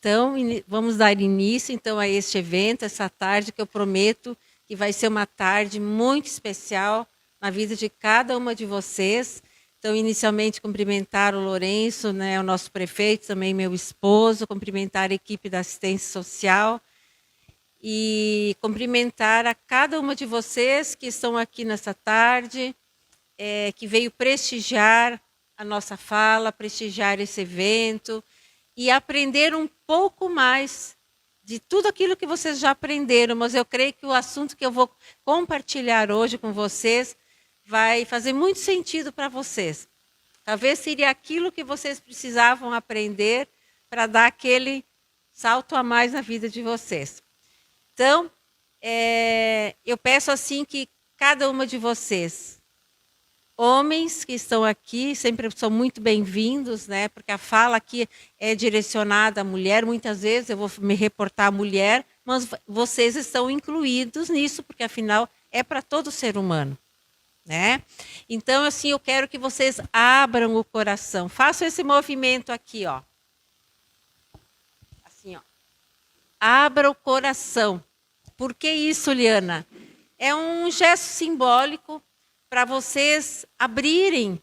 Então, vamos dar início então a este evento, essa tarde que eu prometo que vai ser uma tarde muito especial na vida de cada uma de vocês. Então, inicialmente, cumprimentar o Lourenço, né, o nosso prefeito, também meu esposo, cumprimentar a equipe da assistência social e cumprimentar a cada uma de vocês que estão aqui nessa tarde, que veio prestigiar a nossa fala, prestigiar esse evento e aprender um pouco mais de tudo aquilo que vocês já aprenderam, mas eu creio que o assunto que eu vou compartilhar hoje com vocês vai fazer muito sentido para vocês. Talvez seria aquilo que vocês precisavam aprender para dar aquele salto a mais na vida de vocês. Então, eu peço assim que cada uma de vocês, homens que estão aqui, sempre são muito bem-vindos, né? Porque a fala aqui é direcionada à mulher. Muitas vezes eu vou me reportar à mulher, mas vocês estão incluídos nisso, porque afinal é para todo ser humano, né? Então, assim, eu quero que vocês abram o coração. Façam esse movimento aqui, ó. Assim, ó. Abra o coração. Por que isso, Liana? É um gesto simbólico para vocês abrirem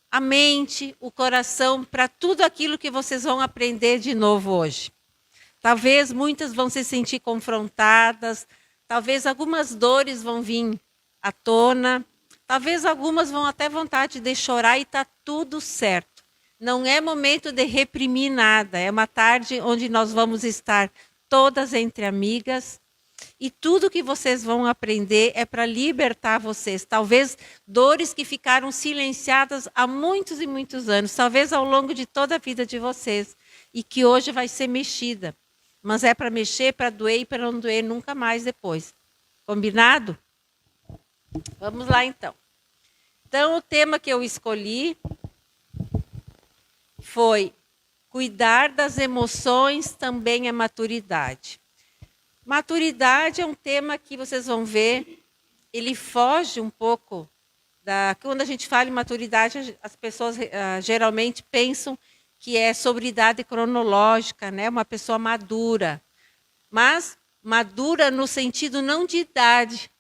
a mente, o coração, para tudo aquilo que vocês vão aprender de novo hoje. Talvez muitas vão se sentir confrontadas, talvez algumas dores vão vir à tona, talvez algumas vão até vontade de chorar e está tudo certo. Não é momento de reprimir nada, é uma tarde onde nós vamos estar todas entre amigas, e tudo que vocês vão aprender é para libertar vocês. Talvez dores que ficaram silenciadas há muitos e muitos anos, talvez ao longo de toda a vida de vocês, e que hoje vai ser mexida. Mas é para mexer, para doer e para não doer nunca mais depois. Combinado? Vamos lá então. Então, o tema que eu escolhi foi cuidar das emoções também é maturidade. Maturidade é um tema que vocês vão ver, ele foge um pouco da... Quando a gente fala em maturidade, as pessoas geralmente pensam que é sobre idade cronológica, né? Uma pessoa madura. Mas madura no sentido não de idade,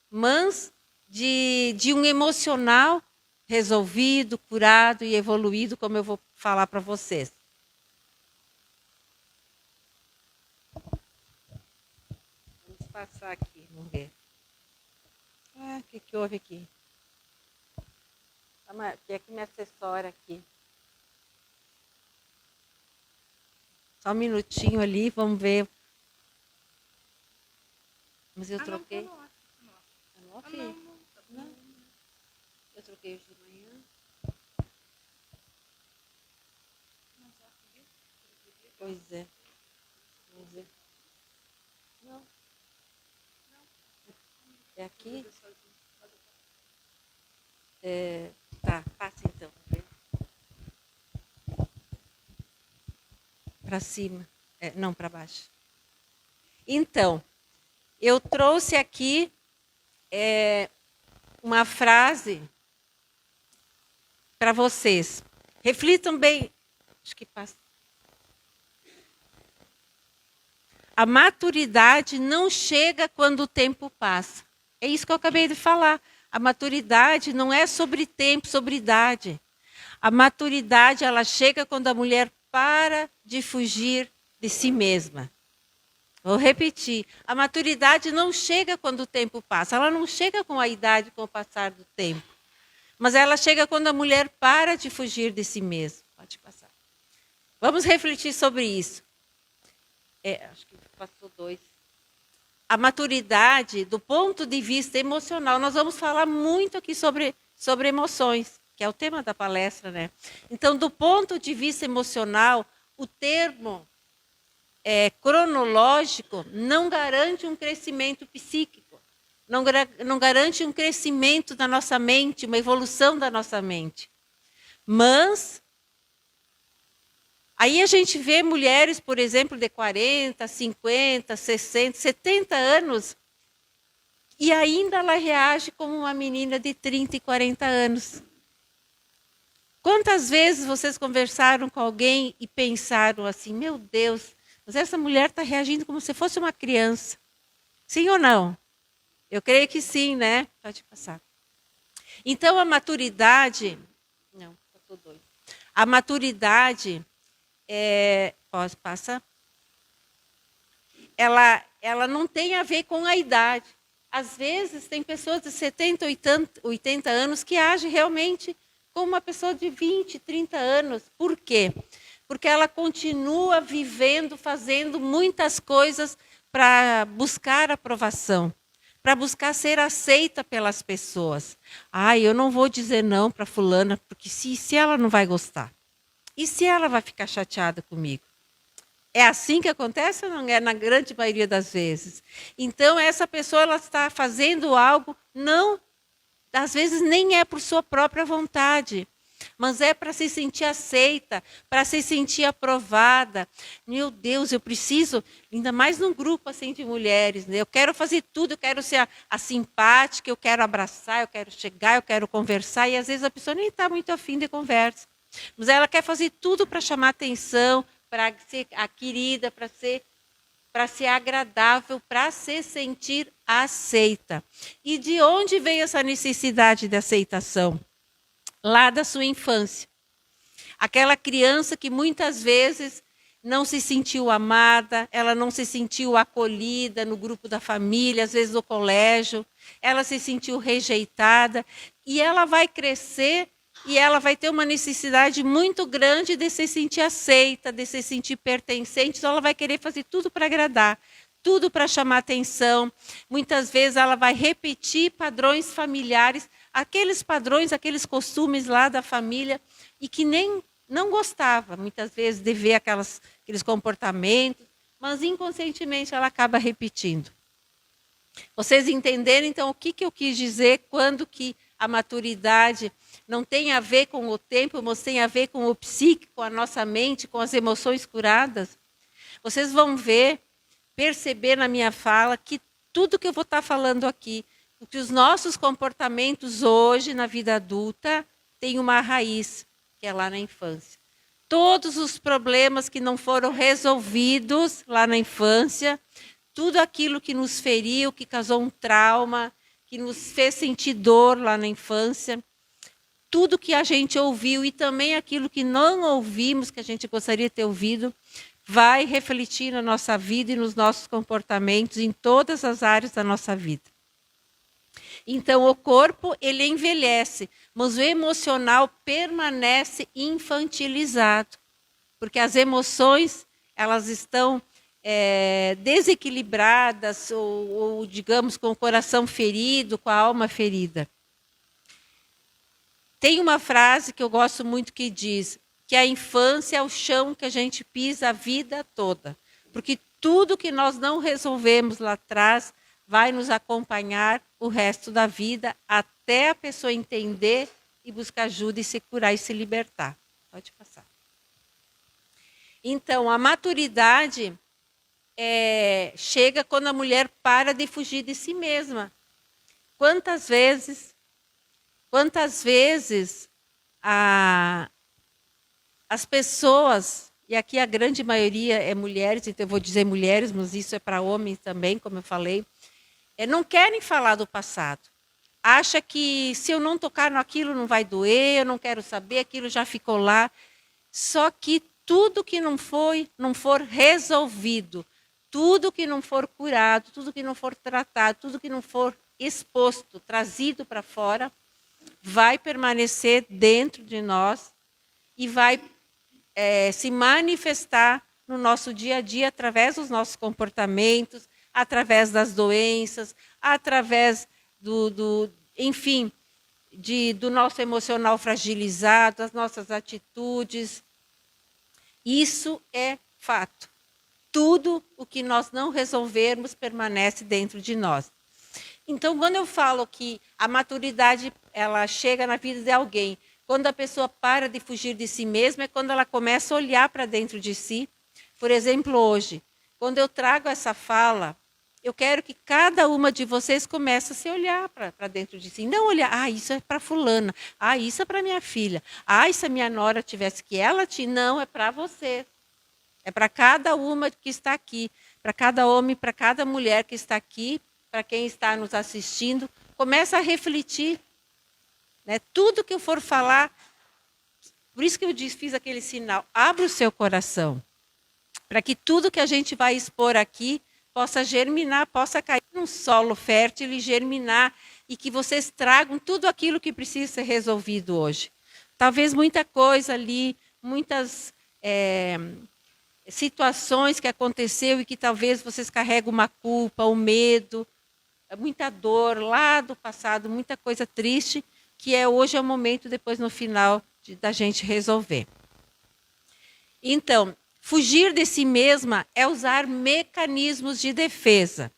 mas de um emocional resolvido, curado e evoluído, como eu vou falar para vocês. Passar aqui, vamos ver. O que houve aqui? Tem aqui minha acessória aqui. Só um minutinho ali, vamos ver. Mas eu troquei. Não. Eu troquei hoje de manhã. Pois é. Vamos ver. Não. É aqui? Tá, passa então. Para cima. Não, para baixo. Então, eu trouxe aqui uma frase para vocês. Reflitam bem. Acho que passa. A maturidade não chega quando o tempo passa. É isso que eu acabei de falar. A maturidade não é sobre tempo, sobre idade. A maturidade, ela chega quando a mulher para de fugir de si mesma. Vou repetir. A maturidade não chega quando o tempo passa. Ela não chega com a idade, com o passar do tempo. Mas ela chega quando a mulher para de fugir de si mesma. Pode passar. Vamos refletir sobre isso. Acho que passou 2. A maturidade, do ponto de vista emocional, nós vamos falar muito aqui sobre emoções, que é o tema da palestra, né? Então, do ponto de vista emocional, o termo cronológico não garante um crescimento psíquico, não garante um crescimento da nossa mente, uma evolução da nossa mente. Mas aí a gente vê mulheres, por exemplo, de 40, 50, 60, 70 anos, e ainda ela reage como uma menina de 30 e 40 anos. Quantas vezes vocês conversaram com alguém e pensaram assim, meu Deus, mas essa mulher está reagindo como se fosse uma criança. Sim ou não? Eu creio que sim, né? Pode passar. Então, a maturidade... Não, estou doido. A maturidade, passa. Ela não tem a ver com a idade. Às vezes, tem pessoas de 70, 80 anos que agem realmente como uma pessoa de 20, 30 anos. Por quê? Porque ela continua vivendo, fazendo muitas coisas para buscar aprovação, para buscar ser aceita pelas pessoas. Eu não vou dizer não para fulana, porque se ela não vai gostar? E se ela vai ficar chateada comigo? É assim que acontece ou não é? Na grande maioria das vezes. Então, essa pessoa ela está fazendo algo, não, às vezes nem é por sua própria vontade, mas é para se sentir aceita, para se sentir aprovada. Meu Deus, eu preciso, ainda mais num grupo assim de mulheres, né? Eu quero fazer tudo, eu quero ser a simpática, eu quero abraçar, eu quero chegar, eu quero conversar, e às vezes a pessoa nem está muito afim de conversa. Mas ela quer fazer tudo para chamar atenção, para ser a querida, para ser agradável, para se sentir aceita. E de onde veio essa necessidade de aceitação? Lá da sua infância. Aquela criança que muitas vezes não se sentiu amada, ela não se sentiu acolhida no grupo da família, às vezes no colégio, ela se sentiu rejeitada, e ela vai crescer e ela vai ter uma necessidade muito grande de se sentir aceita, de se sentir pertencente, então ela vai querer fazer tudo para agradar, tudo para chamar atenção. Muitas vezes ela vai repetir padrões familiares, aqueles padrões, aqueles costumes lá da família, e que nem não gostava, muitas vezes, de ver aqueles comportamentos, mas inconscientemente ela acaba repetindo. Vocês entenderam, então, o que eu quis dizer quando que a maturidade não tem a ver com o tempo, mas tem a ver com o psique, com a nossa mente, com as emoções curadas? Vocês vão perceber na minha fala que tudo que eu vou estar falando aqui, que os nossos comportamentos hoje, na vida adulta, têm uma raiz, que é lá na infância. Todos os problemas que não foram resolvidos lá na infância, tudo aquilo que nos feriu, que causou um trauma, que nos fez sentir dor lá na infância, tudo que a gente ouviu e também aquilo que não ouvimos, que a gente gostaria de ter ouvido, vai refletir na nossa vida e nos nossos comportamentos em todas as áreas da nossa vida. Então, o corpo, ele envelhece, mas o emocional permanece infantilizado, porque as emoções, elas estão desequilibradas ou, digamos, com o coração ferido, com a alma ferida. Tem uma frase que eu gosto muito que diz que a infância é o chão que a gente pisa a vida toda, porque tudo que nós não resolvemos lá atrás vai nos acompanhar o resto da vida, até a pessoa entender e buscar ajuda e se curar e se libertar. Pode passar. Então, a maturidade chega quando a mulher para de fugir de si mesma. Quantas vezes as pessoas, e aqui a grande maioria é mulheres, então eu vou dizer mulheres, mas isso é para homens também, como eu falei, não querem falar do passado. Acha que se eu não tocar naquilo não vai doer, eu não quero saber, aquilo já ficou lá. Só que tudo que não for resolvido, tudo que não for curado, tudo que não for tratado, tudo que não for exposto, trazido para fora, vai permanecer dentro de nós e vai se manifestar no nosso dia a dia através dos nossos comportamentos, através das doenças, através enfim, do nosso emocional fragilizado, das nossas atitudes. Isso é fato. Tudo o que nós não resolvermos permanece dentro de nós. Então, quando eu falo que a maturidade ela chega na vida de alguém, quando a pessoa para de fugir de si mesma, é quando ela começa a olhar para dentro de si. Por exemplo, hoje, quando eu trago essa fala, eu quero que cada uma de vocês comece a se olhar para dentro de si. Não olhar, isso é para fulana, isso é para minha filha. Se a minha nora tivesse que ela te... Não, é para você. É para cada uma que está aqui. Para cada homem, para cada mulher que está aqui, para quem está nos assistindo. Começa a refletir. Né? Tudo que eu for falar, por isso que eu fiz aquele sinal, abra o seu coração. Para que tudo que a gente vai expor aqui possa germinar, possa cair num solo fértil e germinar, e que vocês tragam tudo aquilo que precisa ser resolvido hoje. Talvez muita coisa ali, muitas situações que aconteceu e que talvez vocês carregam uma culpa, um medo, muita dor lá do passado, muita coisa triste, que hoje é o momento, depois no final, da gente resolver. Então, fugir de si mesma é usar mecanismos de defesa.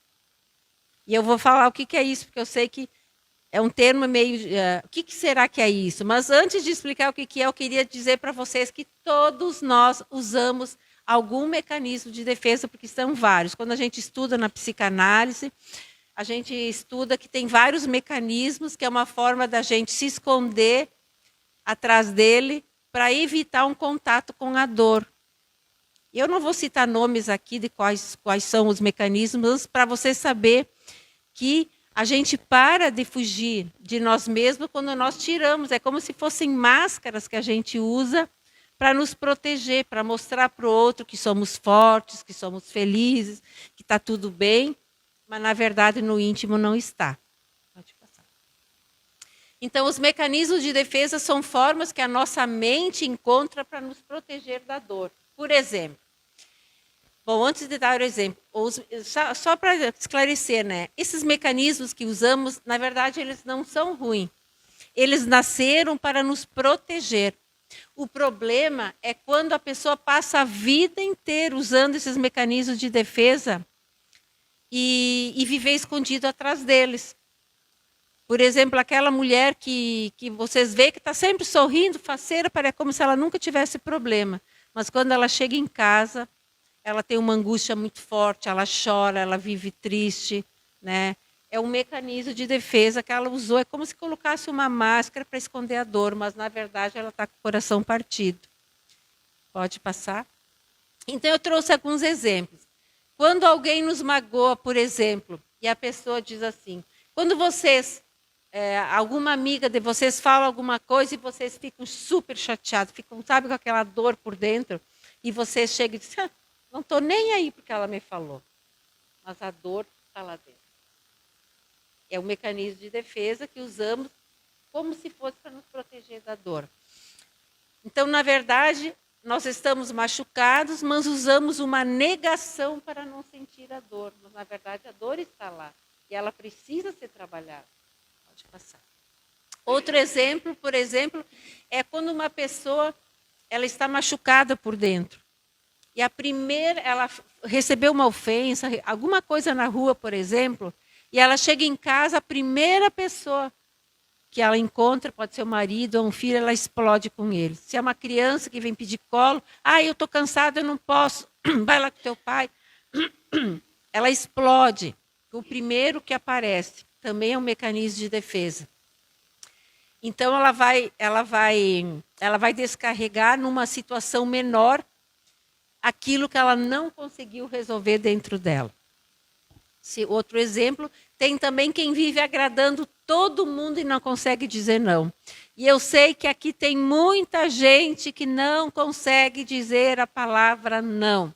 E eu vou falar o que é isso, porque eu sei que é um termo meio... o que será que é isso? Mas antes de explicar o que é, eu queria dizer para vocês que todos nós usamos algum mecanismo de defesa, porque são vários. Quando a gente estuda na psicanálise, a gente estuda que tem vários mecanismos, que é uma forma da gente se esconder atrás dele para evitar um contato com a dor. Eu não vou citar nomes aqui de quais são os mecanismos, para você saber que a gente para de fugir de nós mesmos quando nós tiramos. É como se fossem máscaras que a gente usa para nos proteger, para mostrar para o outro que somos fortes, que somos felizes, que está tudo bem, mas na verdade no íntimo não está. Pode passar. Então, os mecanismos de defesa são formas que a nossa mente encontra para nos proteger da dor. Por exemplo, bom, antes de dar o exemplo, só para esclarecer, né? Esses mecanismos que usamos, na verdade, eles não são ruins. Eles nasceram para nos proteger. O problema é quando a pessoa passa a vida inteira usando esses mecanismos de defesa e viver escondido atrás deles. Por exemplo, aquela mulher que vocês veem que está sempre sorrindo, faceira, parece como se ela nunca tivesse problema. Mas quando ela chega em casa, ela tem uma angústia muito forte, ela chora, ela vive triste, né? É um mecanismo de defesa que ela usou, é como se colocasse uma máscara para esconder a dor, mas na verdade ela está com o coração partido. Pode passar? Então eu trouxe alguns exemplos. Quando alguém nos magoa, por exemplo, e a pessoa diz assim, quando vocês, alguma amiga de vocês fala alguma coisa e vocês ficam super chateados, ficam, sabe, com aquela dor por dentro, e você chega e diz, não estou nem aí porque ela me falou. Mas a dor está lá dentro. É um mecanismo de defesa que usamos como se fosse para nos proteger da dor. Então, na verdade, nós estamos machucados, mas usamos uma negação para não sentir a dor. Mas, na verdade, a dor está lá. E ela precisa ser trabalhada. Pode passar. Outro exemplo, por exemplo, é quando uma pessoa ela está machucada por dentro. E ela recebeu uma ofensa, alguma coisa na rua, por exemplo, e ela chega em casa, a primeira pessoa que ela encontra, pode ser o marido ou um filho, ela explode com ele. Se é uma criança que vem pedir colo, eu estou cansada, eu não posso, vai lá com teu pai. Ela explode. O primeiro que aparece também é um mecanismo de defesa. Então ela vai descarregar numa situação menor aquilo que ela não conseguiu resolver dentro dela. Outro exemplo, tem também quem vive agradando todo mundo e não consegue dizer não. E eu sei que aqui tem muita gente que não consegue dizer a palavra não.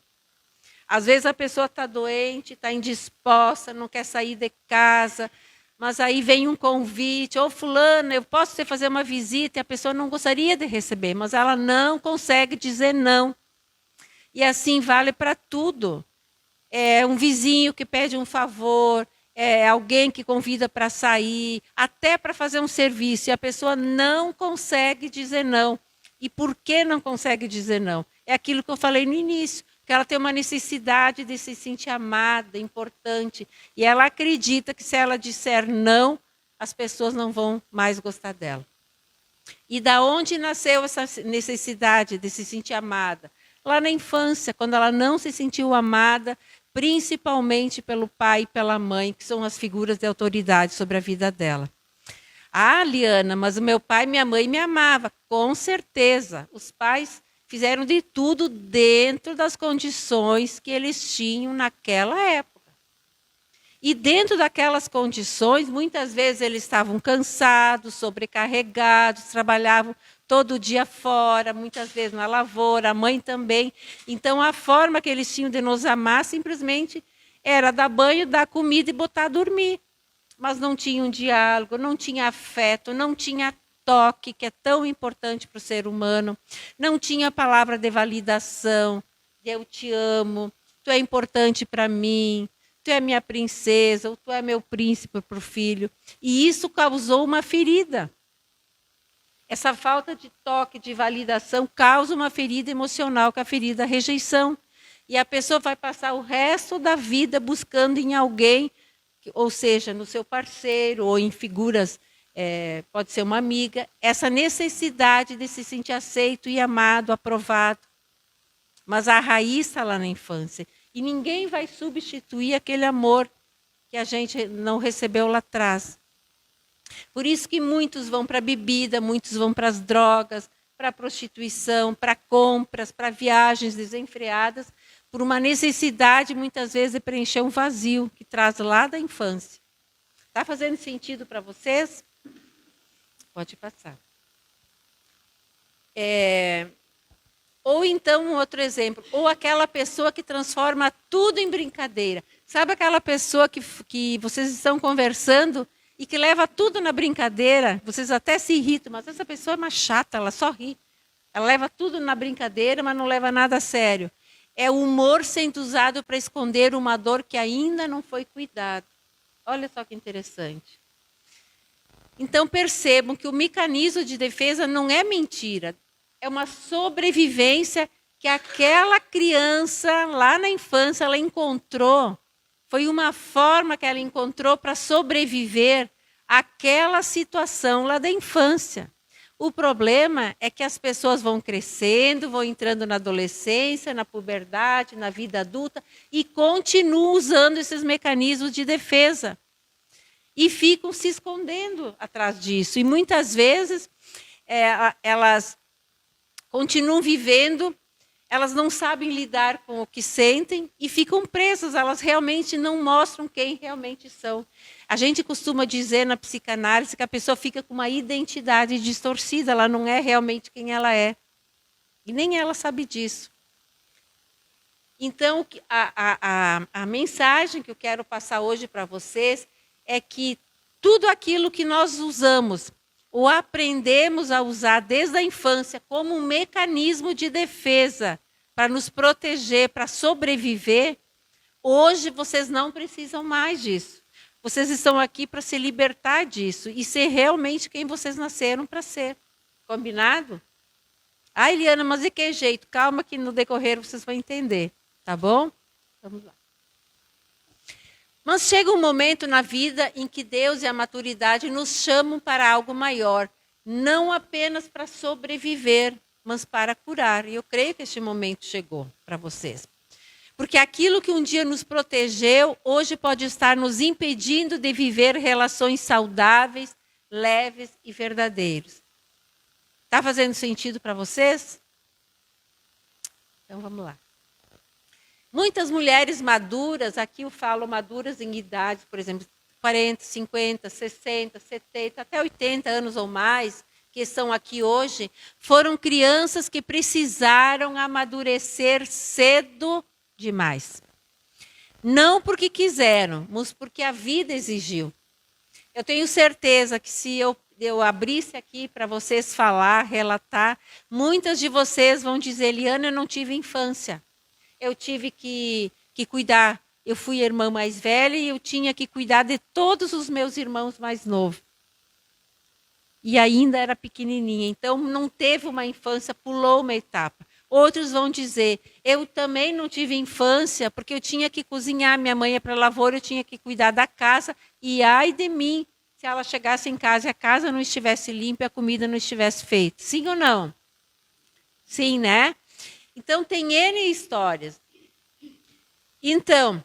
Às vezes a pessoa está doente, está indisposta, não quer sair de casa, mas aí vem um convite, fulano, eu posso te fazer uma visita, e a pessoa não gostaria de receber, mas ela não consegue dizer não. E assim vale para tudo. É um vizinho que pede um favor, é alguém que convida para sair, até para fazer um serviço, e a pessoa não consegue dizer não. E por que não consegue dizer não? É aquilo que eu falei no início, que ela tem uma necessidade de se sentir amada, importante, e ela acredita que se ela disser não, as pessoas não vão mais gostar dela. E da onde nasceu essa necessidade de se sentir amada? Lá na infância, quando ela não se sentiu amada, principalmente pelo pai e pela mãe, que são as figuras de autoridade sobre a vida dela. Ah, Liana, mas o meu pai e minha mãe me amavam. Com certeza, os pais fizeram de tudo dentro das condições que eles tinham naquela época. E dentro daquelas condições, muitas vezes eles estavam cansados, sobrecarregados, trabalhavam todo dia fora, muitas vezes na lavoura, a mãe também. Então, a forma que eles tinham de nos amar simplesmente era dar banho, dar comida e botar a dormir. Mas não tinha um diálogo, não tinha afeto, não tinha toque, que é tão importante para o ser humano, não tinha palavra de validação, de eu te amo, tu é importante para mim, tu é minha princesa, ou tu é meu príncipe para o filho. E isso causou uma ferida. Essa falta de toque, de validação, causa uma ferida emocional, que é a ferida da rejeição. E a pessoa vai passar o resto da vida buscando em alguém, ou seja, no seu parceiro, ou em figuras, pode ser uma amiga, essa necessidade de se sentir aceito e amado, aprovado. Mas a raiz está lá na infância. E ninguém vai substituir aquele amor que a gente não recebeu lá atrás. Por isso que muitos vão para a bebida, muitos vão para as drogas, para a prostituição, para compras, para viagens desenfreadas, por uma necessidade, muitas vezes, de preencher um vazio que traz lá da infância. Está fazendo sentido para vocês? Pode passar. Ou então, um outro exemplo, ou aquela pessoa que transforma tudo em brincadeira. Sabe aquela pessoa que vocês estão conversando e que leva tudo na brincadeira? Vocês até se irritam, mas essa pessoa é uma chata, ela só ri. Ela leva tudo na brincadeira, mas não leva nada a sério. É o humor sendo usado para esconder uma dor que ainda não foi cuidada. Olha só que interessante. Então percebam que o mecanismo de defesa não é mentira. É uma sobrevivência que aquela criança, lá na infância, ela encontrou. Foi uma forma que ela encontrou para sobreviver àquela situação lá da infância. O problema é que as pessoas vão crescendo, vão entrando na adolescência, na puberdade, na vida adulta, e continuam usando esses mecanismos de defesa. E ficam se escondendo atrás disso. E muitas vezes elas continuam vivendo, elas não sabem lidar com o que sentem e ficam presas, elas realmente não mostram quem realmente são. A gente costuma dizer na psicanálise que a pessoa fica com uma identidade distorcida, ela não é realmente quem ela é. E nem ela sabe disso. Então, a mensagem que eu quero passar hoje para vocês é que tudo aquilo que nós usamos, ou aprendemos a usar desde a infância como um mecanismo de defesa para nos proteger, para sobreviver, hoje vocês não precisam mais disso. Vocês estão aqui para se libertar disso e ser realmente quem vocês nasceram para ser. Combinado? Ah, Eliana, mas de que jeito? Calma que no decorrer vocês vão entender, tá bom? Vamos lá. Mas chega um momento na vida em que Deus e a maturidade nos chamam para algo maior, não apenas para sobreviver, mas para curar. E eu creio que este momento chegou para vocês. Porque aquilo que um dia nos protegeu, hoje pode estar nos impedindo de viver relações saudáveis, leves e verdadeiras. Está fazendo sentido para vocês? Então vamos lá. Muitas mulheres maduras, aqui eu falo maduras em idade, por exemplo, 40, 50, 60, 70, até 80 anos ou mais, que estão aqui hoje, foram crianças que precisaram amadurecer cedo demais. Não porque quiseram, mas porque a vida exigiu. Eu tenho certeza que se eu abrisse aqui para vocês falar, relatar, muitas de vocês vão dizer, Eliana, eu não tive infância. Eu tive que cuidar. Eu fui a irmã mais velha e eu tinha que cuidar de todos os meus irmãos mais novos. E ainda era pequenininha, então não teve uma infância, pulou uma etapa. Outros vão dizer, eu também não tive infância, porque eu tinha que cozinhar, minha mãe ia para a lavoura, eu tinha que cuidar da casa, e ai de mim, se ela chegasse em casa e a casa não estivesse limpa e a comida não estivesse feita. Sim ou não? Sim, né? Então, tem N histórias. Então,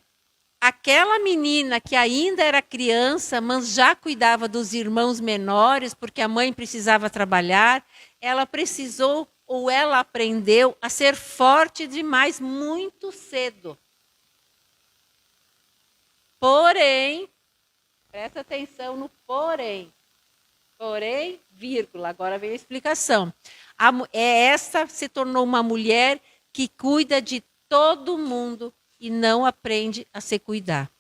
aquela menina que ainda era criança, mas já cuidava dos irmãos menores, porque a mãe precisava trabalhar, ela precisou ou ela aprendeu a ser forte demais muito cedo. Porém, presta atenção no porém. Porém, vírgula, agora vem a explicação. Essa se tornou uma mulher que cuida de todo mundo e não aprende a se cuidar.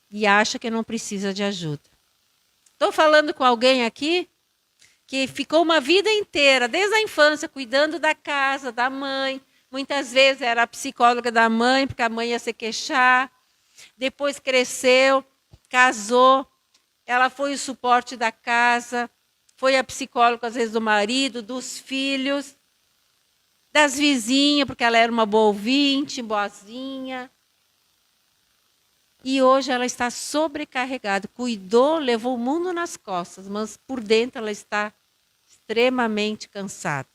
E acha que não precisa de ajuda. Estou falando com alguém aqui que ficou uma vida inteira, desde a infância, cuidando da casa, da mãe. Muitas vezes era a psicóloga da mãe, porque a mãe ia se queixar. Depois cresceu, casou, ela foi o suporte da casa, foi a psicóloga, às vezes, do marido, dos filhos, das vizinhas, porque ela era uma boa ouvinte, boazinha. E hoje ela está sobrecarregada, cuidou, levou o mundo nas costas, mas por dentro ela está extremamente cansada,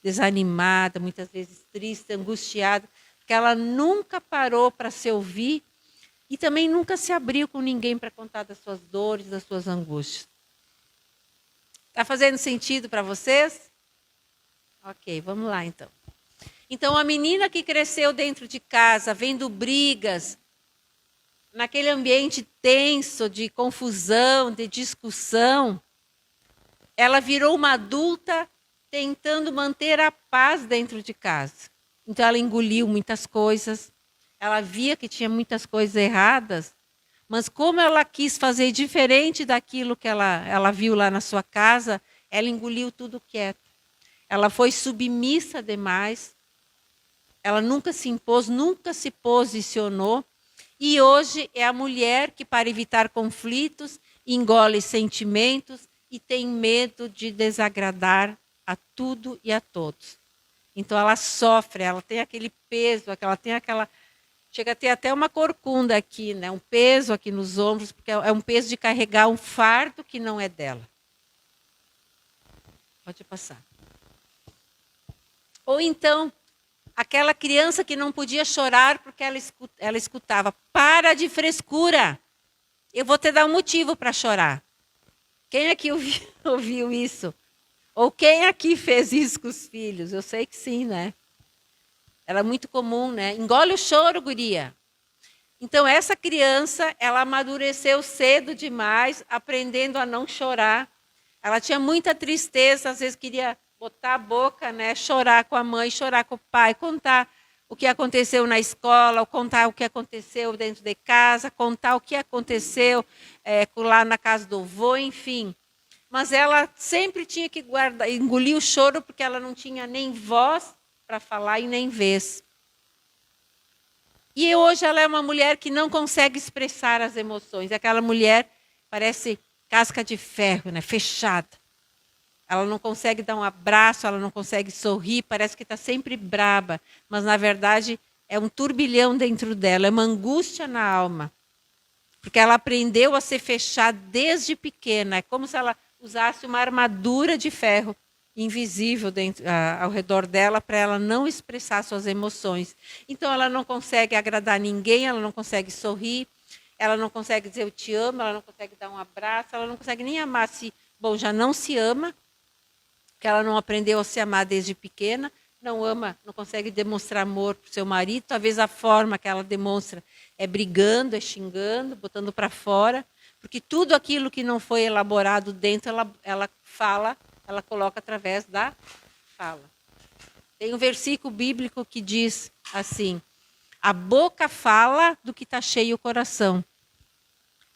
desanimada, muitas vezes triste, angustiada, porque ela nunca parou para se ouvir e também nunca se abriu com ninguém para contar das suas dores, das suas angústias. Está fazendo sentido para vocês? Ok, vamos lá então. Então, a menina que cresceu dentro de casa, vendo brigas, naquele ambiente tenso de confusão, de discussão, ela virou uma adulta tentando manter a paz dentro de casa. Então, ela engoliu muitas coisas, ela via que tinha muitas coisas erradas, mas como ela quis fazer diferente daquilo que ela viu lá na sua casa, ela engoliu tudo quieto. Ela foi submissa demais, ela nunca se impôs, nunca se posicionou, e hoje é a mulher que, para evitar conflitos, engole sentimentos e tem medo de desagradar a tudo e a todos. Então ela sofre, ela tem aquele peso, ela tem aquela... Chega a ter até uma corcunda aqui, né? Um peso aqui nos ombros, porque é um peso de carregar um fardo que não é dela. Pode passar. Ou então, aquela criança que não podia chorar porque ela escutava, para de frescura, eu vou te dar um motivo para chorar. Quem aqui ouviu isso? Ou quem aqui fez isso com os filhos? Eu sei que sim, né? Era muito comum, né? Engole o choro, guria. Então, essa criança, ela amadureceu cedo demais, aprendendo a não chorar. Ela tinha muita tristeza, às vezes queria botar a boca, né? Chorar com a mãe, chorar com o pai, contar o que aconteceu na escola, ou contar o que aconteceu dentro de casa, contar o que aconteceu lá na casa do avô, enfim. Mas ela sempre tinha que engolir o choro, porque ela não tinha nem voz para falar e nem vez. E hoje ela é uma mulher que não consegue expressar as emoções. Aquela mulher parece casca de ferro, né? Fechada. Ela não consegue dar um abraço, ela não consegue sorrir, parece que está sempre braba. Mas, na verdade, é um turbilhão dentro dela, é uma angústia na alma. Porque ela aprendeu a ser fechada desde pequena. É como se ela usasse uma armadura de ferro invisível ao redor dela para ela não expressar suas emoções. Então ela não consegue agradar ninguém, ela não consegue sorrir, ela não consegue dizer eu te amo, ela não consegue dar um abraço, ela não consegue nem amar se, bom, já não se ama, porque ela não aprendeu a se amar desde pequena, não ama, não consegue demonstrar amor para o seu marido, talvez a forma que ela demonstra é brigando, é xingando, botando para fora, porque tudo aquilo que não foi elaborado dentro, ela fala, ela coloca através da fala. Tem um versículo bíblico que diz assim, a boca fala do que está cheio o coração.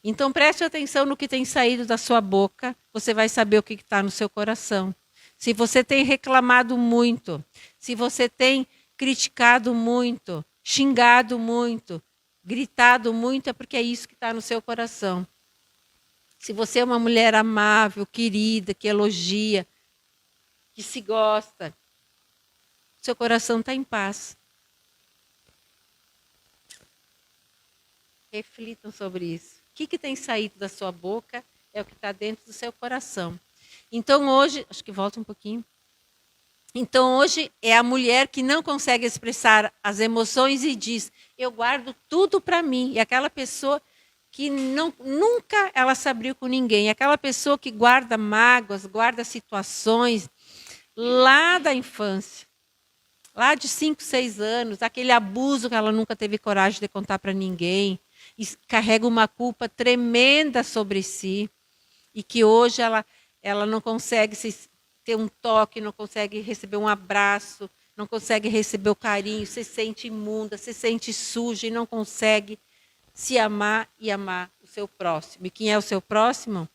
Então preste atenção no que tem saído da sua boca, você vai saber o que está no seu coração. Se você tem reclamado muito, se você tem criticado muito, xingado muito, gritado muito, é porque é isso que está no seu coração. Se você é uma mulher amável, querida, que elogia, que se gosta, seu coração está em paz. Reflitam sobre isso. O que tem saído da sua boca é o que está dentro do seu coração. Então hoje, acho que volta um pouquinho. Então, hoje é a mulher que não consegue expressar as emoções e diz, eu guardo tudo para mim. E aquela pessoa que nunca ela se abriu com ninguém. Aquela pessoa que guarda mágoas, guarda situações lá da infância. Lá de 5, 6 anos, aquele abuso que ela nunca teve coragem de contar para ninguém. E carrega uma culpa tremenda sobre si. E que hoje ela não consegue ter um toque, não consegue receber um abraço, não consegue receber o carinho, se sente imunda, se sente suja e não consegue se amar e amar o seu próximo. E quem é o seu próximo?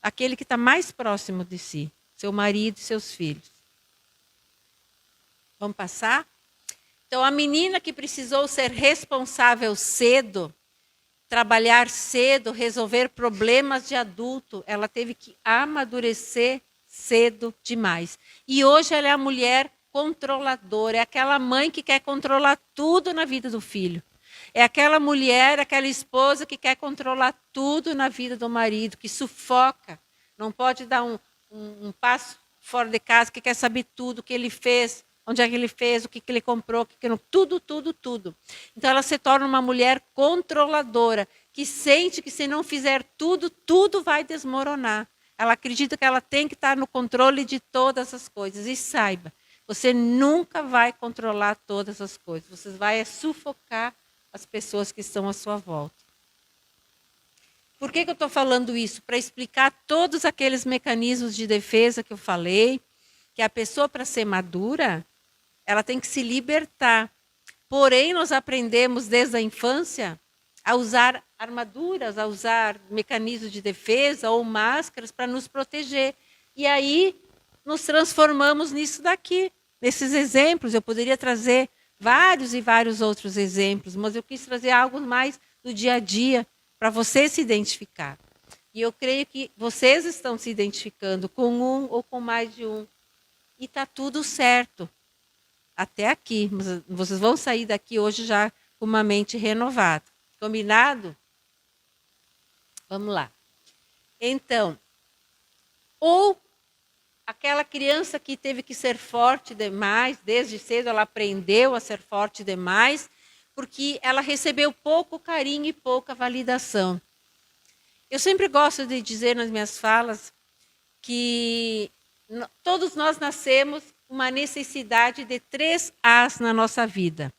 Aquele que está mais próximo de si, seu marido e seus filhos. Vamos passar? Então, a menina que precisou ser responsável cedo, trabalhar cedo, resolver problemas de adulto, ela teve que amadurecer cedo demais. E hoje ela é a mulher controladora, é aquela mãe que quer controlar tudo na vida do filho. É aquela mulher, aquela esposa que quer controlar tudo na vida do marido, que sufoca, não pode dar um passo fora de casa, que quer saber tudo o que ele fez, onde é que ele fez, o que ele comprou, o que não, tudo. Então ela se torna uma mulher controladora, que sente que se não fizer tudo, tudo vai desmoronar. Ela acredita que ela tem que estar no controle de todas as coisas. E saiba, você nunca vai controlar todas as coisas. Você vai sufocar as pessoas que estão à sua volta. Por que eu estou falando isso? Para explicar todos aqueles mecanismos de defesa que eu falei, que a pessoa, para ser madura, ela tem que se libertar. Porém, nós aprendemos desde a infância a usar armaduras, a usar mecanismos de defesa ou máscaras para nos proteger. E aí nos transformamos nisso daqui, nesses exemplos. Eu poderia trazer vários e vários outros exemplos, mas eu quis trazer algo mais do dia a dia para você se identificar. E eu creio que vocês estão se identificando com um ou com mais de um. E está tudo certo. Até aqui. Vocês vão sair daqui hoje já com uma mente renovada. Combinado? Vamos lá. Então, ou aquela criança que teve que ser forte demais, desde cedo ela aprendeu a ser forte demais, porque ela recebeu pouco carinho e pouca validação. Eu sempre gosto de dizer nas minhas falas que todos nós nascemos com uma necessidade de 3 As na nossa vida.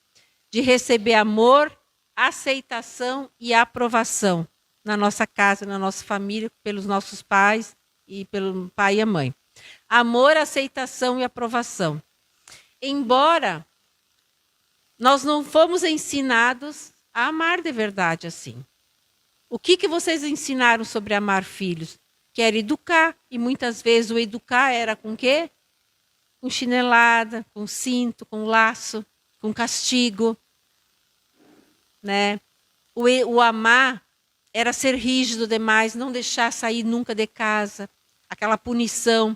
De receber amor, aceitação e aprovação na nossa casa, na nossa família, pelos nossos pais e pelo pai e a mãe. Amor, aceitação e aprovação. Embora nós não fomos ensinados a amar de verdade assim. O que vocês ensinaram sobre amar filhos? Que era educar, e muitas vezes o educar era com quê? Com chinelada, com cinto, com laço, com castigo. Né? O amar era ser rígido demais, não deixar sair nunca de casa, aquela punição.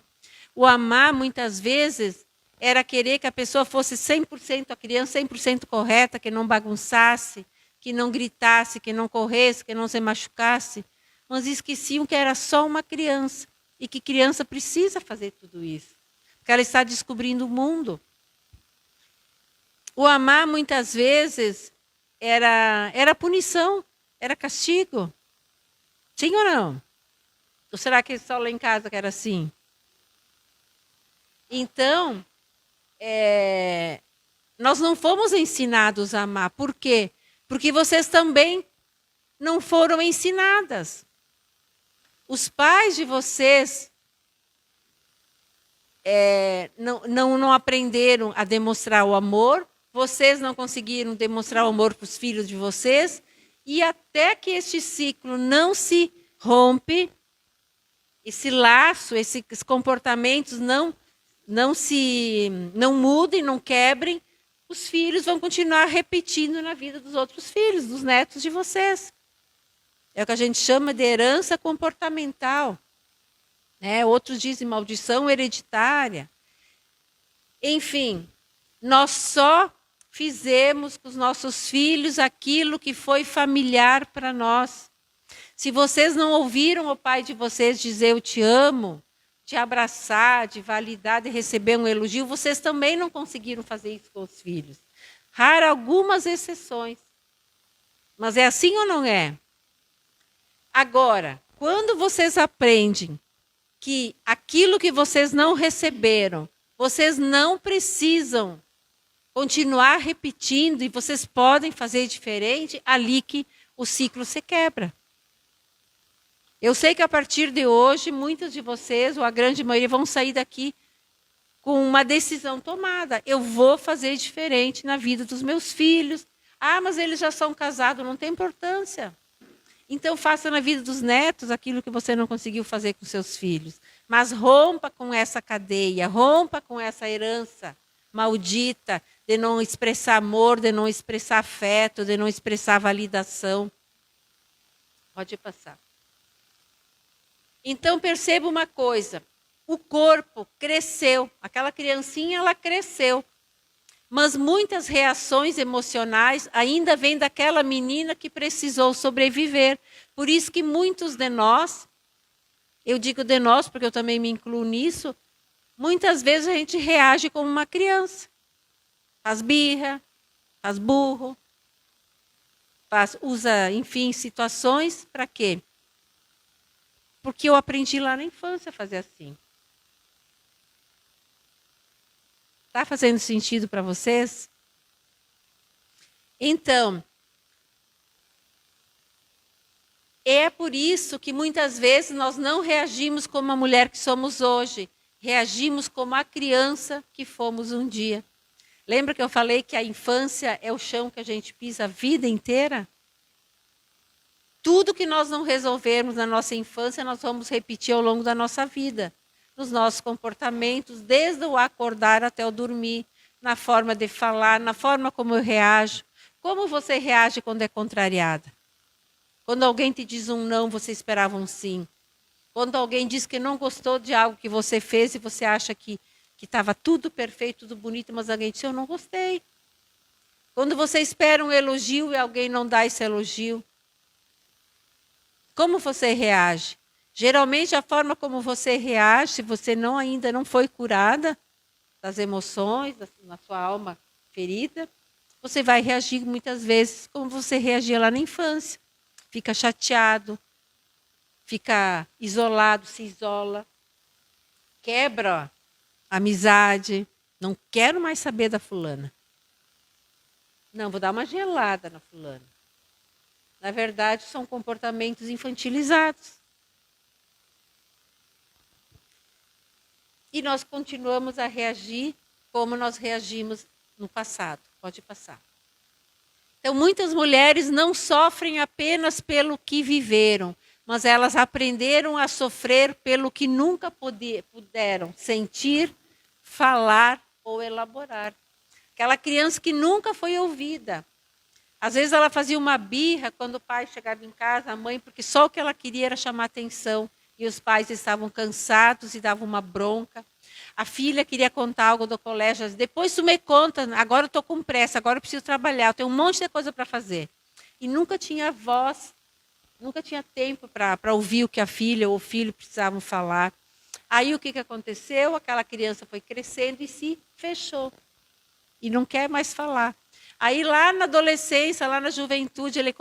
O amar, muitas vezes, era querer que a pessoa fosse 100%, a criança 100% correta, que não bagunçasse, que não gritasse, que não corresse, que não se machucasse. Mas esqueciam que era só uma criança e que criança precisa fazer tudo isso, porque ela está descobrindo o mundo. O amar, muitas vezes, era punição, era castigo. Sim ou não? Ou será que só lá em casa que era assim? Então, nós não fomos ensinados a amar. Por quê? Porque vocês também não foram ensinadas. Os pais de vocês não aprenderam a demonstrar o amor, vocês não conseguiram demonstrar o amor para os filhos de vocês, e até que este ciclo não se rompe, esse laço, esses comportamentos não mudem, não quebrem, os filhos vão continuar repetindo na vida dos outros filhos, dos netos de vocês. É o que a gente chama de herança comportamental. Outros dizem maldição hereditária. Enfim, nós só fizemos com os nossos filhos aquilo que foi familiar para nós. Se vocês não ouviram o pai de vocês dizer eu te amo, de abraçar, de validar, de receber um elogio, vocês também não conseguiram fazer isso com os filhos. Raras algumas exceções. Mas é assim ou não é? Agora, quando vocês aprendem que aquilo que vocês não receberam, vocês não precisam continuar repetindo e vocês podem fazer diferente, ali que o ciclo se quebra. Eu sei que a partir de hoje, muitos de vocês, ou a grande maioria, vão sair daqui com uma decisão tomada. Eu vou fazer diferente na vida dos meus filhos. Ah, mas eles já são casados, não tem importância. Então faça na vida dos netos aquilo que você não conseguiu fazer com seus filhos. Mas rompa com essa cadeia, rompa com essa herança maldita de não expressar amor, de não expressar afeto, de não expressar validação. Pode passar. Então perceba uma coisa, o corpo cresceu, aquela criancinha ela cresceu, mas muitas reações emocionais ainda vêm daquela menina que precisou sobreviver. Por isso que muitos de nós, eu digo de nós porque eu também me incluo nisso, muitas vezes a gente reage como uma criança. Faz birra, faz burro, usa, enfim, situações para quê? Porque eu aprendi lá na infância a fazer assim. Está fazendo sentido para vocês? Então, é por isso que muitas vezes nós não reagimos como a mulher que somos hoje. Reagimos como a criança que fomos um dia. Lembra que eu falei que a infância é o chão que a gente pisa a vida inteira? Tudo que nós não resolvermos na nossa infância, nós vamos repetir ao longo da nossa vida. Nos nossos comportamentos, desde o acordar até o dormir, na forma de falar, na forma como eu reajo. Como você reage quando é contrariada? Quando alguém te diz um não, você esperava um sim. Quando alguém diz que não gostou de algo que você fez e você acha que estava tudo perfeito, tudo bonito, mas alguém disse, eu não gostei. Quando você espera um elogio e alguém não dá esse elogio, como você reage? Geralmente a forma como você reage, se você ainda não foi curada das emoções, na sua alma ferida, você vai reagir muitas vezes como você reagia lá na infância. Fica chateado, fica isolado, se isola, quebra a amizade, não quero mais saber da fulana. Não, vou dar uma gelada na fulana. Na verdade, são comportamentos infantilizados. E nós continuamos a reagir como nós reagimos no passado. Pode passar. Então, muitas mulheres não sofrem apenas pelo que viveram, mas elas aprenderam a sofrer pelo que nunca puderam sentir, falar ou elaborar. Aquela criança que nunca foi ouvida. Às vezes ela fazia uma birra quando o pai chegava em casa, a mãe, porque só o que ela queria era chamar atenção. E os pais estavam cansados e davam uma bronca. A filha queria contar algo do colégio. Depois tu me conta, agora eu estou com pressa, agora eu preciso trabalhar, eu tenho um monte de coisa para fazer. E nunca tinha voz, nunca tinha tempo para ouvir o que a filha ou o filho precisavam falar. Aí o que aconteceu? Aquela criança foi crescendo e se fechou. E não quer mais falar. Aí lá na adolescência, lá na juventude, ele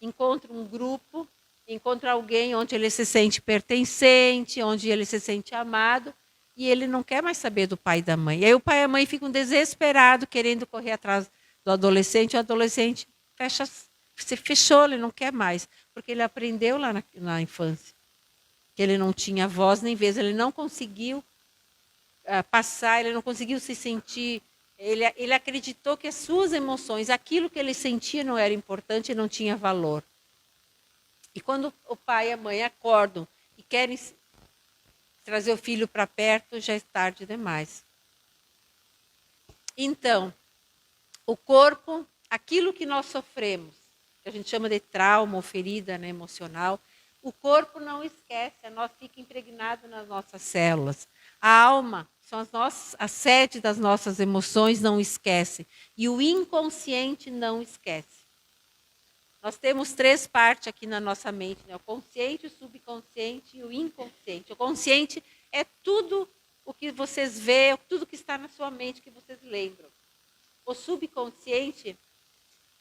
encontra um grupo, encontra alguém onde ele se sente pertencente, onde ele se sente amado, e ele não quer mais saber do pai e da mãe. E aí o pai e a mãe ficam desesperados, querendo correr atrás do adolescente, e o adolescente se fechou, ele não quer mais, porque ele aprendeu lá na infância, que ele não tinha voz nem vez, ele não conseguiu passar, ele não conseguiu se sentir. Ele acreditou que as suas emoções, aquilo que ele sentia não era importante e não tinha valor. E quando o pai e a mãe acordam e querem trazer o filho para perto, já é tarde demais. Então, o corpo, aquilo que nós sofremos, que a gente chama de trauma ou ferida, né, emocional, o corpo não esquece, nós fica impregnado nas nossas células. A alma, a sede das nossas emoções, não esquece. E o inconsciente não esquece. Nós temos 3 partes aqui na nossa mente, né? O consciente, o subconsciente e o inconsciente. O consciente é tudo o que vocês veem, tudo que está na sua mente que vocês lembram. O subconsciente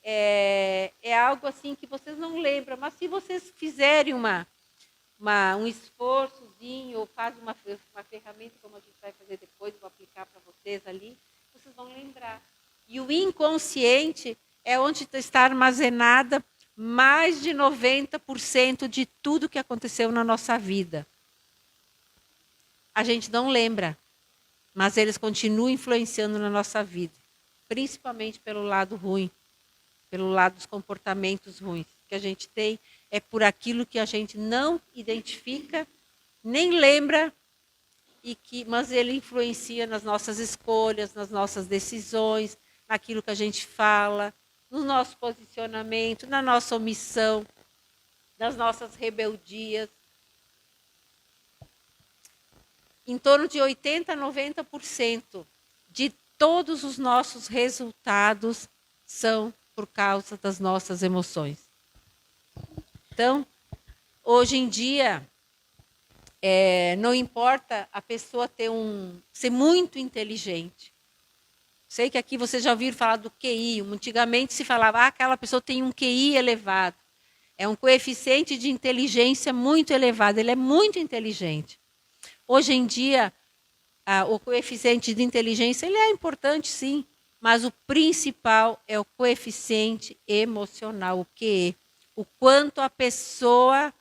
é algo assim que vocês não lembram, mas se vocês fizerem um esforçozinho, ou fazem uma ferramenta, como a gente vai fazer depois, vou aplicar para vocês ali, vocês vão lembrar. E o inconsciente é onde está armazenada mais de 90% de tudo que aconteceu na nossa vida. A gente não lembra, mas eles continuam influenciando na nossa vida, principalmente pelo lado ruim, pelo lado dos comportamentos ruins que a gente tem, é por aquilo que a gente não identifica, nem lembra, mas ele influencia nas nossas escolhas, nas nossas decisões, naquilo que a gente fala, no nosso posicionamento, na nossa omissão, nas nossas rebeldias. Em torno de 80% a 90% de todos os nossos resultados são por causa das nossas emoções. Então, hoje em dia, não importa a pessoa ser muito inteligente. Sei que aqui vocês já ouviram falar do QI. Antigamente se falava, aquela pessoa tem um QI elevado. É um coeficiente de inteligência muito elevado. Ele é muito inteligente. Hoje em dia, o coeficiente de inteligência ele é importante, sim. Mas o principal é o coeficiente emocional, o QE. O quanto a pessoa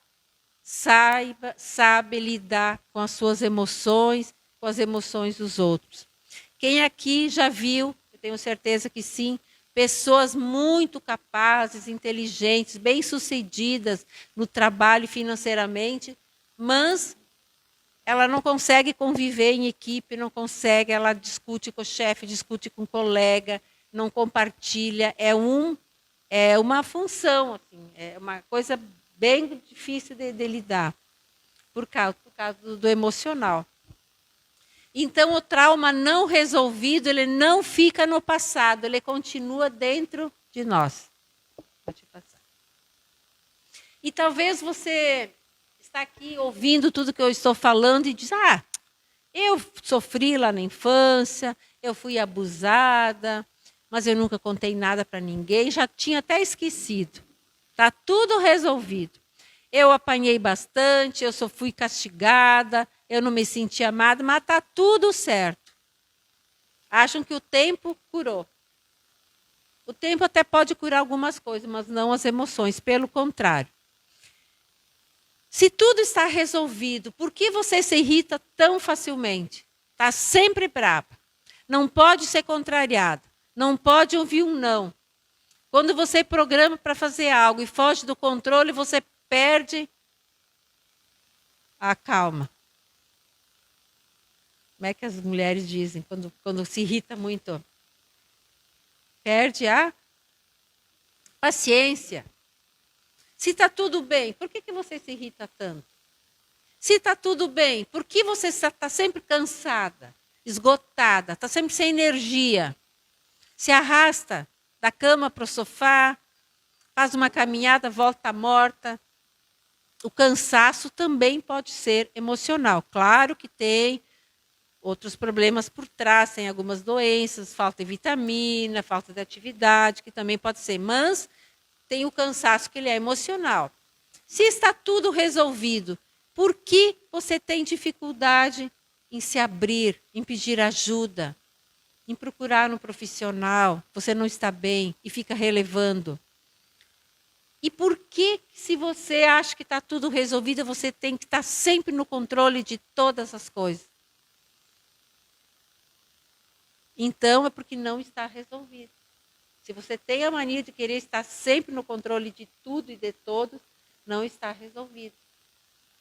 sabe lidar com as suas emoções, com as emoções dos outros. Quem aqui já viu, eu tenho certeza que sim, pessoas muito capazes, inteligentes, bem-sucedidas no trabalho financeiramente, mas ela não consegue conviver em equipe, não consegue, ela discute com o chefe, discute com o colega, não compartilha, é uma função, assim, é uma coisa bem difícil de lidar, por causa do emocional. Então, o trauma não resolvido, ele não fica no passado, ele continua dentro de nós. Pode passar. E talvez você está aqui ouvindo tudo que eu estou falando e diz, eu sofri lá na infância, eu fui abusada, mas eu nunca contei nada para ninguém, já tinha até esquecido. Está tudo resolvido. Eu apanhei bastante, eu só fui castigada, eu não me senti amada, mas está tudo certo. Acham que o tempo curou. O tempo até pode curar algumas coisas, mas não as emoções, pelo contrário. Se tudo está resolvido, por que você se irrita tão facilmente? Está sempre brava. Não pode ser contrariada. Não pode ouvir um não. Quando você programa para fazer algo e foge do controle, você perde a calma. Como é que as mulheres dizem quando se irrita muito? Perde a paciência. Se está tudo bem, por que você se irrita tanto? Se está tudo bem, por que você está sempre cansada, esgotada, está sempre sem energia? Se arrasta da cama para o sofá, faz uma caminhada, volta morta. O cansaço também pode ser emocional. Claro que tem outros problemas por trás, tem algumas doenças, falta de vitamina, falta de atividade, que também pode ser. Mas tem o cansaço que ele é emocional. Se está tudo resolvido, por que você tem dificuldade em se abrir, em pedir ajuda, em procurar um profissional? Você não está bem e fica relevando. E por que, se você acha que está tudo resolvido, você tem que estar sempre no controle de todas as coisas? Então, é porque não está resolvido. Se você tem a mania de querer estar sempre no controle de tudo e de todos, não está resolvido.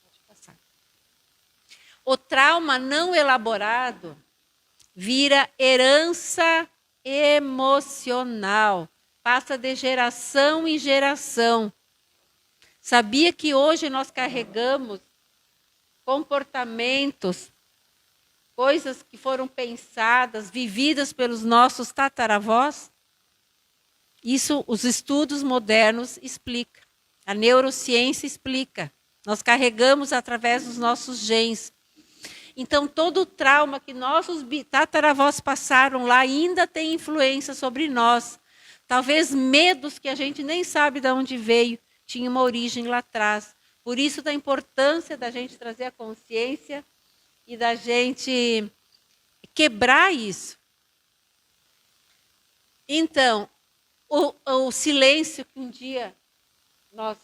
Pode passar. O trauma não elaborado vira herança emocional. Passa de geração em geração. Sabia que hoje nós carregamos comportamentos, coisas que foram pensadas, vividas pelos nossos tataravós? Isso os estudos modernos explicam. A neurociência explica. Nós carregamos através dos nossos genes. Então, todo o trauma que nossos tataravós passaram lá ainda tem influência sobre nós. Talvez medos que a gente nem sabe de onde veio, tinha uma origem lá atrás. Por isso, da importância da gente trazer a consciência e da gente quebrar isso. Então, o silêncio que um dia nós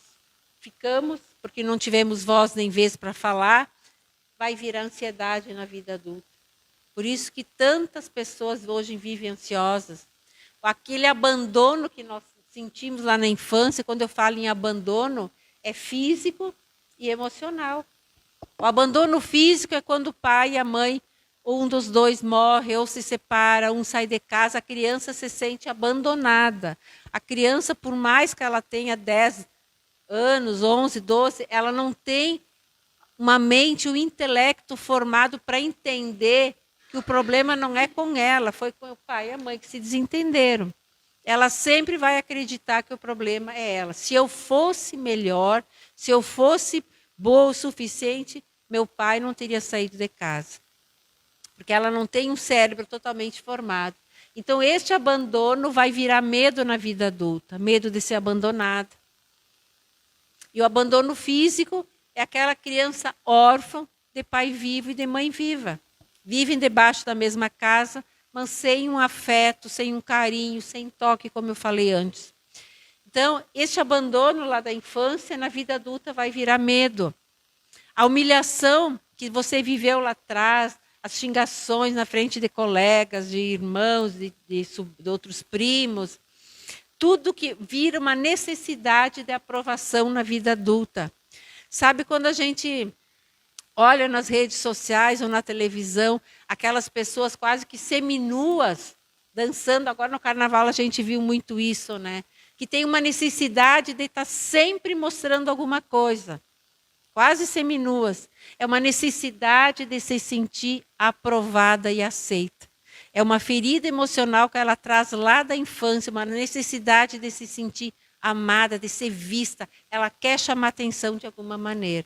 ficamos, porque não tivemos voz nem vez para falar, vai virar ansiedade na vida adulta. Por isso que tantas pessoas hoje vivem ansiosas. Aquele abandono que nós sentimos lá na infância, quando eu falo em abandono, é físico e emocional. O abandono físico é quando o pai e a mãe, um dos dois morre ou se separa, um sai de casa, a criança se sente abandonada. A criança, por mais que ela tenha 10 anos, 11, 12, ela não tem uma mente, um intelecto formado para entender que o problema não é com ela, foi com o pai e a mãe que se desentenderam. Ela sempre vai acreditar que o problema é ela. Se eu fosse melhor, se eu fosse boa o suficiente, meu pai não teria saído de casa. Porque ela não tem um cérebro totalmente formado. Então, este abandono vai virar medo na vida adulta, medo de ser abandonada. E o abandono físico é aquela criança órfã de pai vivo e de mãe viva. Vivem debaixo da mesma casa, mas sem um afeto, sem um carinho, sem toque, como eu falei antes. Então, este abandono lá da infância, na vida adulta, vai virar medo. A humilhação que você viveu lá atrás, as xingações na frente de colegas, de irmãos, de outros primos, tudo que vira uma necessidade de aprovação na vida adulta. Sabe quando a gente olha nas redes sociais ou na televisão, aquelas pessoas quase que seminuas, dançando, agora no carnaval a gente viu muito isso, né? Que tem uma necessidade de estar sempre mostrando alguma coisa, quase seminuas. É uma necessidade de se sentir aprovada e aceita. É uma ferida emocional que ela traz lá da infância, uma necessidade de se sentir amada, de ser vista. Ela quer chamar atenção de alguma maneira.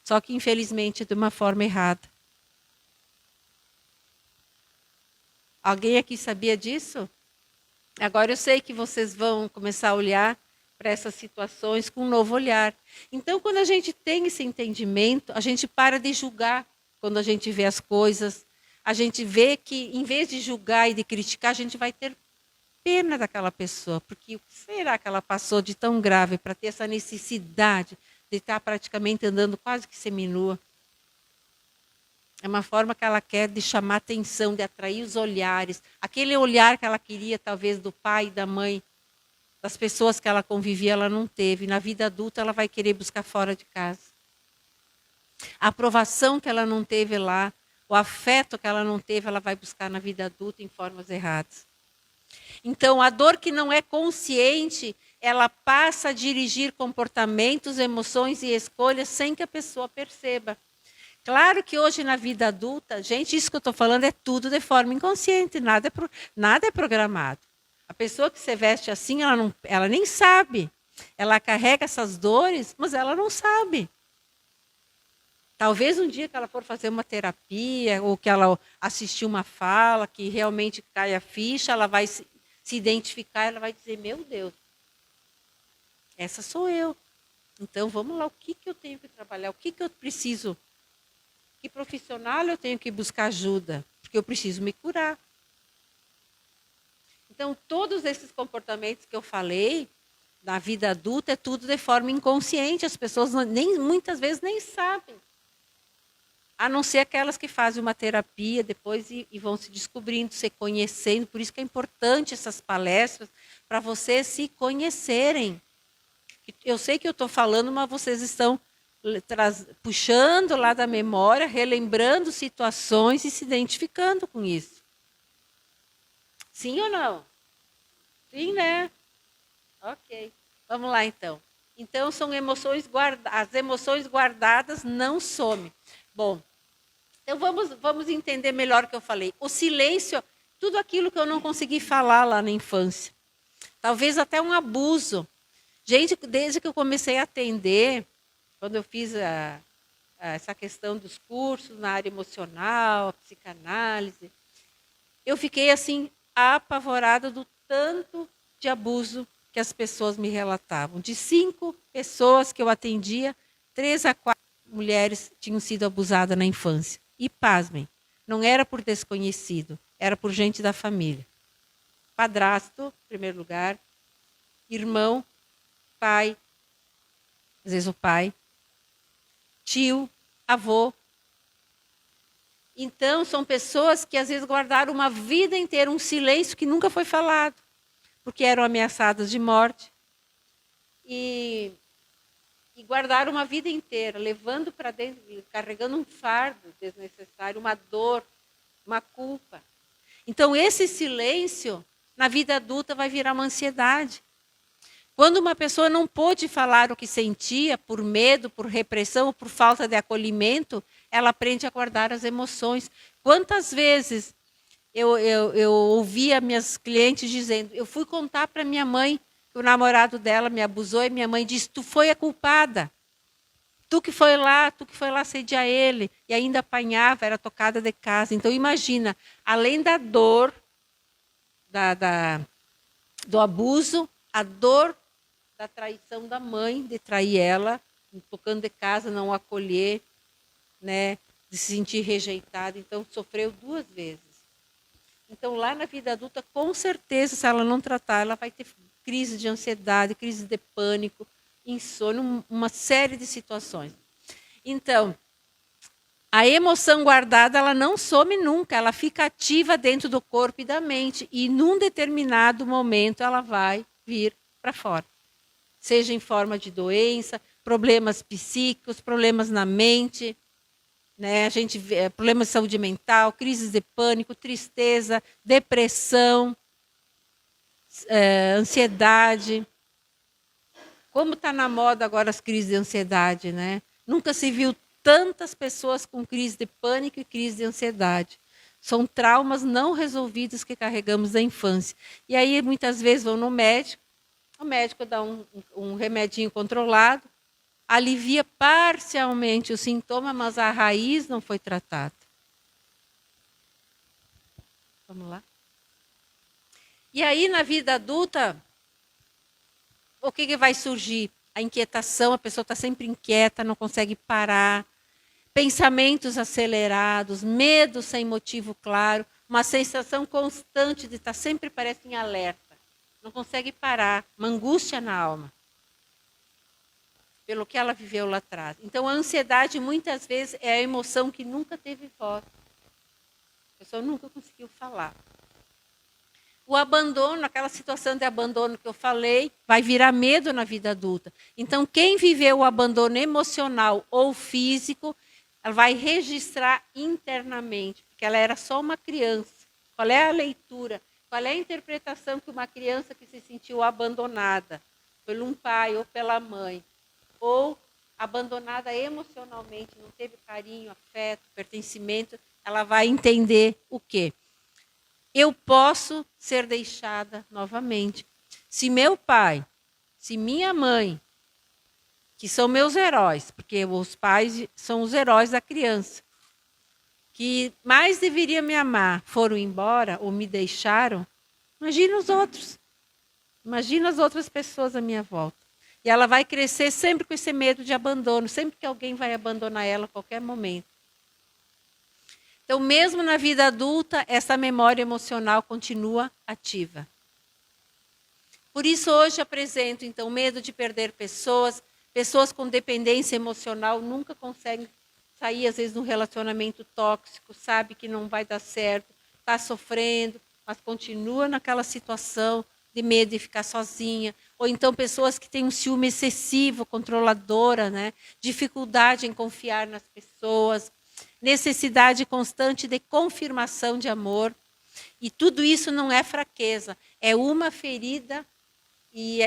Só que, infelizmente, de uma forma errada. Alguém aqui sabia disso? Agora eu sei que vocês vão começar a olhar para essas situações com um novo olhar. Então, quando a gente tem esse entendimento, a gente para de julgar quando a gente vê as coisas. A gente vê que, em vez de julgar e de criticar, a gente vai ter pena daquela pessoa. Porque o que será que ela passou de tão grave para ter essa necessidade de estar praticamente andando quase que seminua? É uma forma que ela quer de chamar atenção, de atrair os olhares. Aquele olhar que ela queria, talvez, do pai e da mãe, das pessoas que ela convivia, ela não teve. Na vida adulta, ela vai querer buscar fora de casa. A aprovação que ela não teve lá, o afeto que ela não teve, ela vai buscar na vida adulta em formas erradas. Então, a dor que não é consciente, ela passa a dirigir comportamentos, emoções e escolhas sem que a pessoa perceba. Claro que hoje na vida adulta, gente, isso que eu estou falando é tudo de forma inconsciente, nada é programado. A pessoa que se veste assim, ela nem sabe. Ela carrega essas dores, mas ela não sabe. Talvez um dia que ela for fazer uma terapia, ou que ela assistir uma fala, que realmente cai a ficha, ela vai se identificar, ela vai dizer, meu Deus, essa sou eu. Então, vamos lá, o que eu tenho que trabalhar? O que eu preciso? Que profissional eu tenho que buscar ajuda? Porque eu preciso me curar. Então, todos esses comportamentos que eu falei, na vida adulta, é tudo de forma inconsciente. As pessoas muitas vezes nem sabem. A não ser aquelas que fazem uma terapia depois e vão se descobrindo, se conhecendo. Por isso que é importante essas palestras, para vocês se conhecerem. Eu sei que eu estou falando, mas vocês estão puxando lá da memória, relembrando situações e se identificando com isso. Sim ou não? Sim, né? Ok. Vamos lá, então. Então, são emoções guardadas. As emoções guardadas não somem. Bom, então vamos entender melhor o que eu falei. O silêncio, tudo aquilo que eu não consegui falar lá na infância. Talvez até um abuso. Gente, desde que eu comecei a atender, quando eu fiz essa questão dos cursos na área emocional, a psicanálise, eu fiquei assim apavorada do tanto de abuso que as pessoas me relatavam. De 5 pessoas que eu atendia, 3 a 4 mulheres tinham sido abusadas na infância. E pasmem, não era por desconhecido, era por gente da família. Padrasto, em primeiro lugar, irmão, pai, às vezes o pai, tio, avô. Então, são pessoas que às vezes guardaram uma vida inteira um silêncio que nunca foi falado, porque eram ameaçadas de morte. E guardaram uma vida inteira, levando para dentro, carregando um fardo desnecessário, uma dor, uma culpa. Então, esse silêncio, na vida adulta, vai virar uma ansiedade. Quando uma pessoa não pôde falar o que sentia, por medo, por repressão, ou por falta de acolhimento, ela aprende a guardar as emoções. Quantas vezes eu ouvia minhas clientes dizendo, eu fui contar para minha mãe que o namorado dela me abusou e minha mãe disse, tu foi a culpada. Tu que foi lá assediar ele. E ainda apanhava, era tocada de casa. Então imagina, além da dor, do abuso, a dor da traição da mãe, de trair ela, tocando de casa, não acolher, né, de se sentir rejeitada. Então sofreu 2 vezes. Então lá na vida adulta, com certeza, se ela não tratar, ela vai ter crise de ansiedade, crise de pânico, insônia, uma série de situações. Então, a emoção guardada, ela não some nunca, ela fica ativa dentro do corpo e da mente, e num determinado momento ela vai vir para fora. Seja em forma de doença, problemas psíquicos, problemas na mente, né? A gente vê problemas de saúde mental, crises de pânico, tristeza, depressão, ansiedade. Como está na moda agora as crises de ansiedade, né? Nunca se viu tantas pessoas com crise de pânico e crise de ansiedade. São traumas não resolvidos que carregamos da infância. E aí, muitas vezes, vão no médico, o médico dá um remedinho controlado, alivia parcialmente o sintoma, mas a raiz não foi tratada. Vamos lá? E aí, na vida adulta, o que vai surgir? A inquietação, a pessoa está sempre inquieta, não consegue parar. Pensamentos acelerados, medo sem motivo claro, uma sensação constante de estar sempre, parece, em alerta. Não consegue parar, uma angústia na alma. Pelo que ela viveu lá atrás. Então, a ansiedade, muitas vezes, é a emoção que nunca teve voz. A pessoa nunca conseguiu falar. O abandono, aquela situação de abandono que eu falei, vai virar medo na vida adulta. Então, quem viveu o abandono emocional ou físico, ela vai registrar internamente, porque ela era só uma criança. Qual é a leitura? Qual é a interpretação que uma criança que se sentiu abandonada por um pai ou pela mãe, ou abandonada emocionalmente, não teve carinho, afeto, pertencimento, ela vai entender o quê? Eu posso ser deixada novamente. Se meu pai, se minha mãe, que são meus heróis, porque os pais são os heróis da criança, que mais deveriam me amar, foram embora ou me deixaram, imagina os outros. Imagina as outras pessoas à minha volta. E ela vai crescer sempre com esse medo de abandono, sempre que alguém vai abandonar ela a qualquer momento. Então, mesmo na vida adulta, essa memória emocional continua ativa. Por isso, hoje apresento, então, medo de perder pessoas. Pessoas com dependência emocional nunca conseguem sair, às vezes, de um relacionamento tóxico, sabe que não vai dar certo, está sofrendo, mas continua naquela situação de medo de ficar sozinha. Ou então pessoas que têm um ciúme excessivo, controladora, né? Dificuldade em confiar nas pessoas, necessidade constante de confirmação de amor. E tudo isso não é fraqueza, é uma ferida. E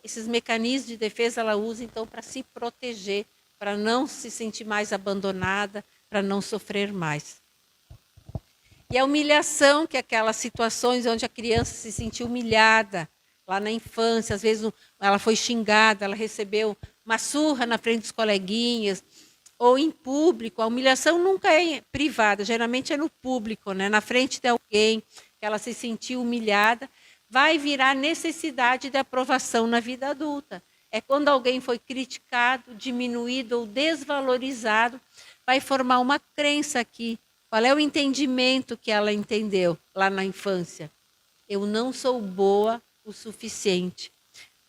esses mecanismos de defesa ela usa, então, para se proteger, para não se sentir mais abandonada, para não sofrer mais. E a humilhação, que é aquelas situações onde a criança se sentiu humilhada, lá na infância, às vezes ela foi xingada, ela recebeu uma surra na frente dos coleguinhas, ou em público. A humilhação nunca é privada, geralmente é no público, né? Na frente de alguém, que ela se sentiu humilhada, vai virar necessidade de aprovação na vida adulta. É quando alguém foi criticado, diminuído ou desvalorizado, vai formar uma crença aqui. Qual é o entendimento que ela entendeu lá na infância? Eu não sou boa o suficiente.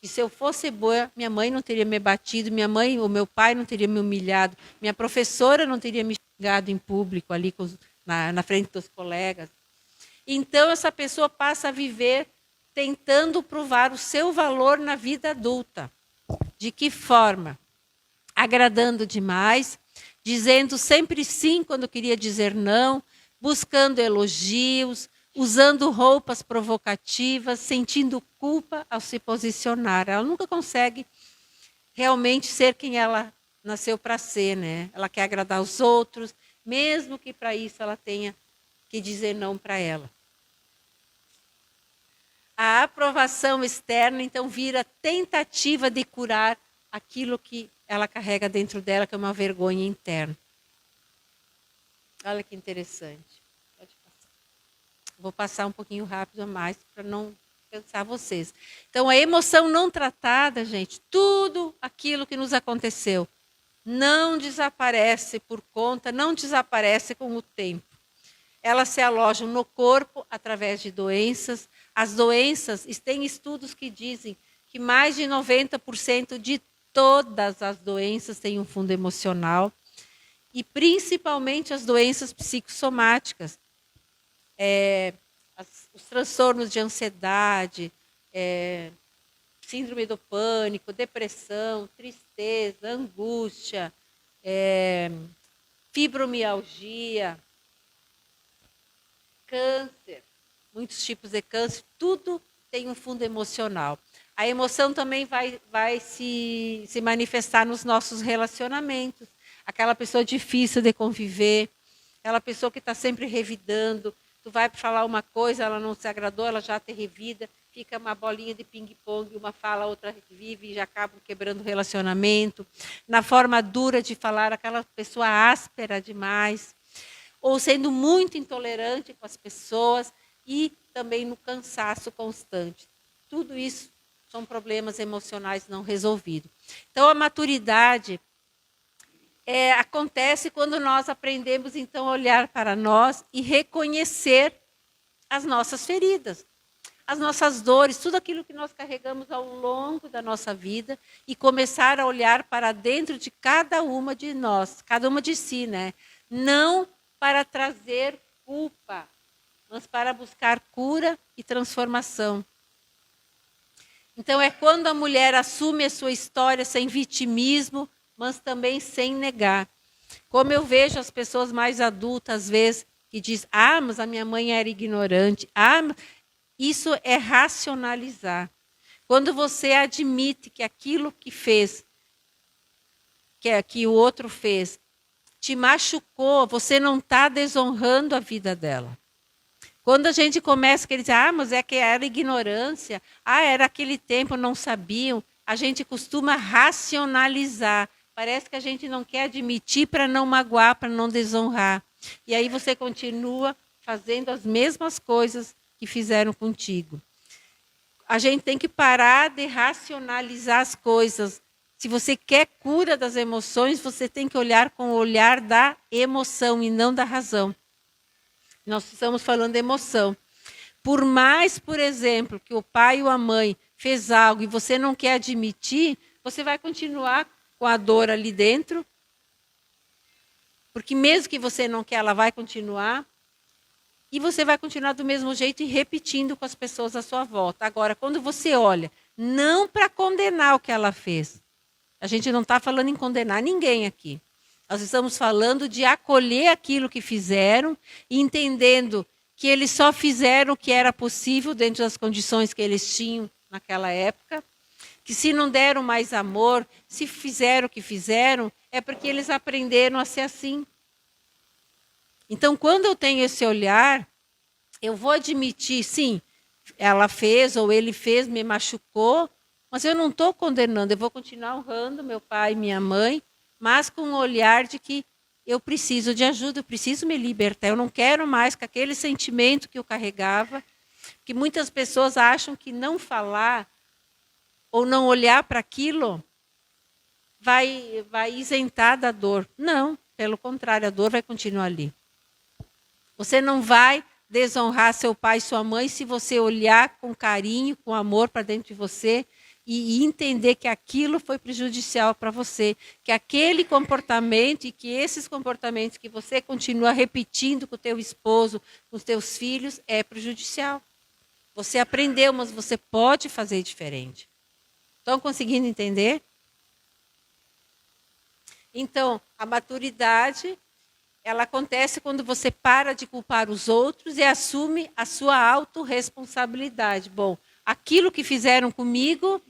E se eu fosse boa, minha mãe não teria me batido, minha mãe ou meu pai não teria me humilhado, minha professora não teria me xingado em público ali na frente dos colegas. Então essa pessoa passa a viver tentando provar o seu valor na vida adulta. De que forma? Agradando demais, dizendo sempre sim quando queria dizer não, buscando elogios, usando roupas provocativas, sentindo culpa ao se posicionar. Ela nunca consegue realmente ser quem ela nasceu para ser, né? Ela quer agradar os outros, mesmo que para isso ela tenha que dizer não para ela. A aprovação externa, então, vira tentativa de curar aquilo que ela carrega dentro dela, que é uma vergonha interna. Olha que interessante. Pode passar. Vou passar um pouquinho rápido a mais para não cansar vocês. Então, a emoção não tratada, gente, tudo aquilo que nos aconteceu, não desaparece por conta, não desaparece com o tempo. Elas se alojam no corpo através de doenças. As doenças, tem estudos que dizem que mais de 90% de todas as doenças têm um fundo emocional. E principalmente as doenças psicossomáticas. Os transtornos de ansiedade, síndrome do pânico, depressão, tristeza, angústia, fibromialgia, câncer, muitos tipos de câncer, tudo tem um fundo emocional. A emoção também vai se manifestar nos nossos relacionamentos. Aquela pessoa difícil de conviver, aquela pessoa que está sempre revidando, tu vai falar uma coisa, ela não se agradou, ela já te revida, fica uma bolinha de ping-pong, uma fala, outra vive e já acabam quebrando o relacionamento. Na forma dura de falar, aquela pessoa áspera demais, ou sendo muito intolerante com as pessoas e também no cansaço constante. Tudo isso são problemas emocionais não resolvidos. Então, a maturidade acontece quando nós aprendemos, então, a olhar para nós e reconhecer as nossas feridas, as nossas dores, tudo aquilo que nós carregamos ao longo da nossa vida e começar a olhar para dentro de cada uma de nós, cada uma de si, né? Não para trazer culpa, mas para buscar cura e transformação. Então, é quando a mulher assume a sua história sem vitimismo, mas também sem negar. Como eu vejo as pessoas mais adultas, às vezes, que dizem, mas a minha mãe era ignorante. Isso é racionalizar. Quando você admite que aquilo que fez, que o outro fez, te machucou, você não está desonrando a vida dela. Quando a gente começa a dizer, mas é que era ignorância, era aquele tempo, não sabiam, a gente costuma racionalizar. Parece que a gente não quer admitir para não magoar, para não desonrar. E aí você continua fazendo as mesmas coisas que fizeram contigo. A gente tem que parar de racionalizar as coisas. Se você quer cura das emoções, você tem que olhar com o olhar da emoção e não da razão. Nós estamos falando de emoção. Por mais, por exemplo, que o pai ou a mãe fez algo e você não quer admitir, você vai continuar com a dor ali dentro. Porque mesmo que você não quer, ela vai continuar. E você vai continuar do mesmo jeito e repetindo com as pessoas à sua volta. Agora, quando você olha, não para condenar o que ela fez. A gente não está falando em condenar ninguém aqui. Nós estamos falando de acolher aquilo que fizeram e entendendo que eles só fizeram o que era possível dentro das condições que eles tinham naquela época. Que se não deram mais amor, se fizeram o que fizeram, é porque eles aprenderam a ser assim. Então, quando eu tenho esse olhar, eu vou admitir, sim, ela fez ou ele fez, me machucou, mas eu não estou condenando, eu vou continuar honrando meu pai e minha mãe, mas com um olhar de que eu preciso de ajuda, eu preciso me libertar, eu não quero mais com aquele sentimento que eu carregava, que muitas pessoas acham que não falar ou não olhar para aquilo vai isentar da dor. Não, pelo contrário, a dor vai continuar ali. Você não vai desonrar seu pai e sua mãe se você olhar com carinho, com amor para dentro de você e entender que aquilo foi prejudicial para você, que aquele comportamento e que esses comportamentos que você continua repetindo com o teu esposo, com os teus filhos, é prejudicial. Você aprendeu, mas você pode fazer diferente. Estão conseguindo entender? Então, a maturidade, ela acontece quando você para de culpar os outros e assume a sua autorresponsabilidade. Bom, aquilo que fizeram comigo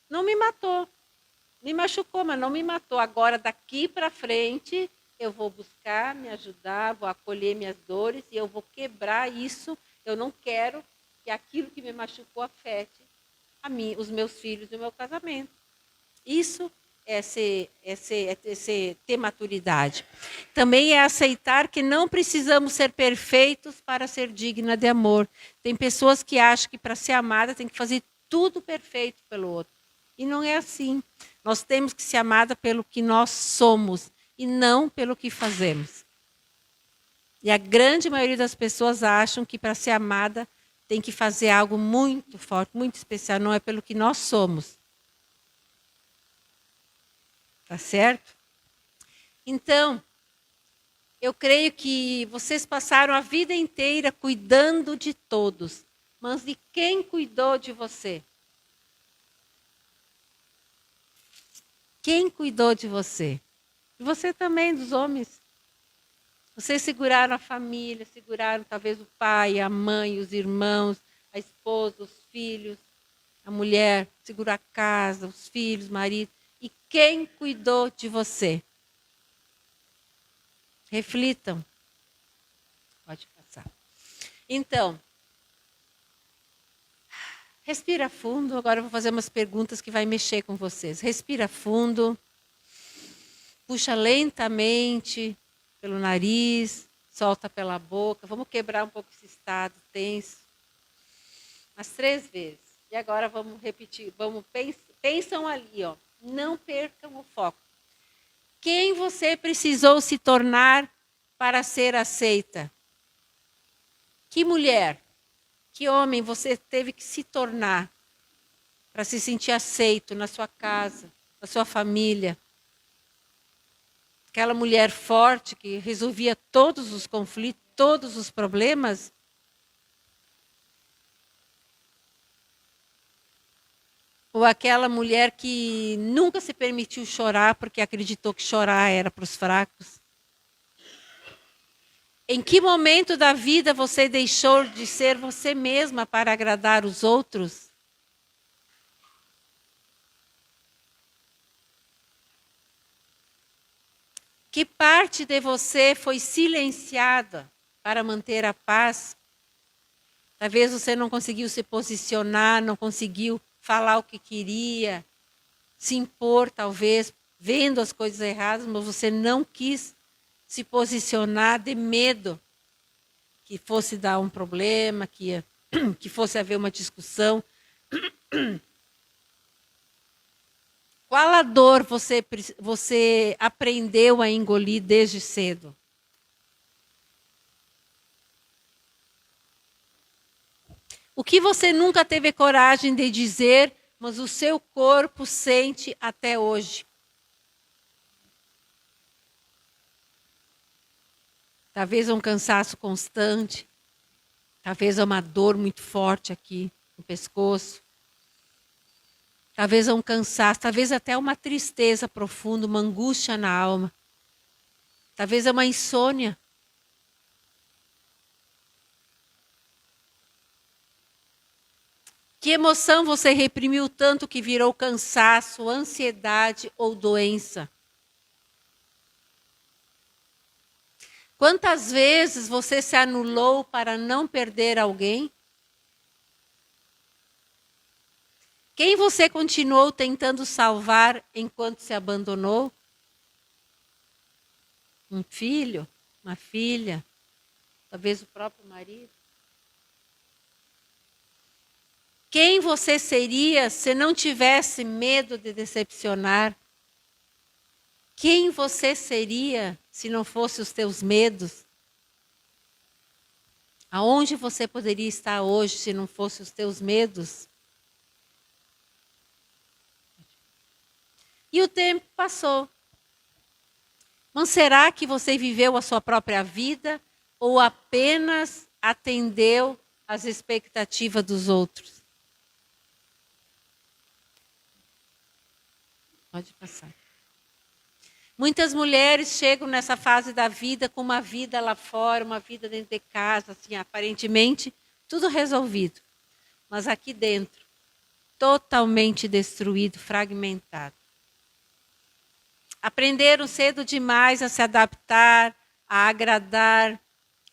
não me matou. Me machucou, mas não me matou. Agora, daqui para frente, eu vou buscar me ajudar, vou acolher minhas dores e eu vou quebrar isso. Eu não quero que aquilo que me machucou afete a mim, os meus filhos e o meu casamento. Isso é ter maturidade. Também é aceitar que não precisamos ser perfeitos para ser digna de amor. Tem pessoas que acham que para ser amada tem que fazer tudo perfeito pelo outro. E não é assim. Nós temos que ser amada pelo que nós somos e não pelo que fazemos. E a grande maioria das pessoas acham que para ser amada tem que fazer algo muito forte, muito especial. Não é pelo que nós somos. Tá certo? Então, eu creio que vocês passaram a vida inteira cuidando de todos. Mas de quem cuidou de você? Quem cuidou de você? E você também, dos homens. Vocês seguraram a família, seguraram talvez o pai, a mãe, os irmãos, a esposa, os filhos, a mulher, segurou a casa, os filhos, o marido. E quem cuidou de você? Reflitam. Pode passar. Então, respira fundo. Agora eu vou fazer umas perguntas que vai mexer com vocês. Respira fundo. Puxa lentamente pelo nariz. Solta pela boca. Vamos quebrar um pouco esse estado tenso. Umas 3 vezes. E agora vamos repetir. Pensam ali, ó. Não percam o foco. Quem você precisou se tornar para ser aceita? Que mulher, que homem você teve que se tornar para se sentir aceito na sua casa, na sua família? Aquela mulher forte que resolvia todos os conflitos, todos os problemas? Ou aquela mulher que nunca se permitiu chorar porque acreditou que chorar era para os fracos? Em que momento da vida você deixou de ser você mesma para agradar os outros? Que parte de você foi silenciada para manter a paz? Talvez você não conseguiu se posicionar, não conseguiu falar o que queria, se impor talvez, vendo as coisas erradas, mas você não quis se posicionar de medo que fosse dar um problema, que fosse haver uma discussão. Qual a dor você aprendeu a engolir desde cedo? O que você nunca teve coragem de dizer, mas o seu corpo sente até hoje? Talvez é um cansaço constante, talvez é uma dor muito forte aqui no pescoço. Talvez é um cansaço, talvez até uma tristeza profunda, uma angústia na alma. Talvez é uma insônia. Que emoção você reprimiu tanto que virou cansaço, ansiedade ou doença? Quantas vezes você se anulou para não perder alguém? Quem você continuou tentando salvar enquanto se abandonou? Um filho, uma filha, talvez o próprio marido. Quem você seria se não tivesse medo de decepcionar? Quem você seria se não fosse os teus medos? Aonde você poderia estar hoje se não fosse os teus medos? E o tempo passou. Mas será que você viveu a sua própria vida ou apenas atendeu às expectativas dos outros? Pode passar. Muitas mulheres chegam nessa fase da vida com uma vida lá fora, uma vida dentro de casa, assim, aparentemente tudo resolvido. Mas aqui dentro, totalmente destruído, fragmentado. Aprenderam cedo demais a se adaptar, a agradar,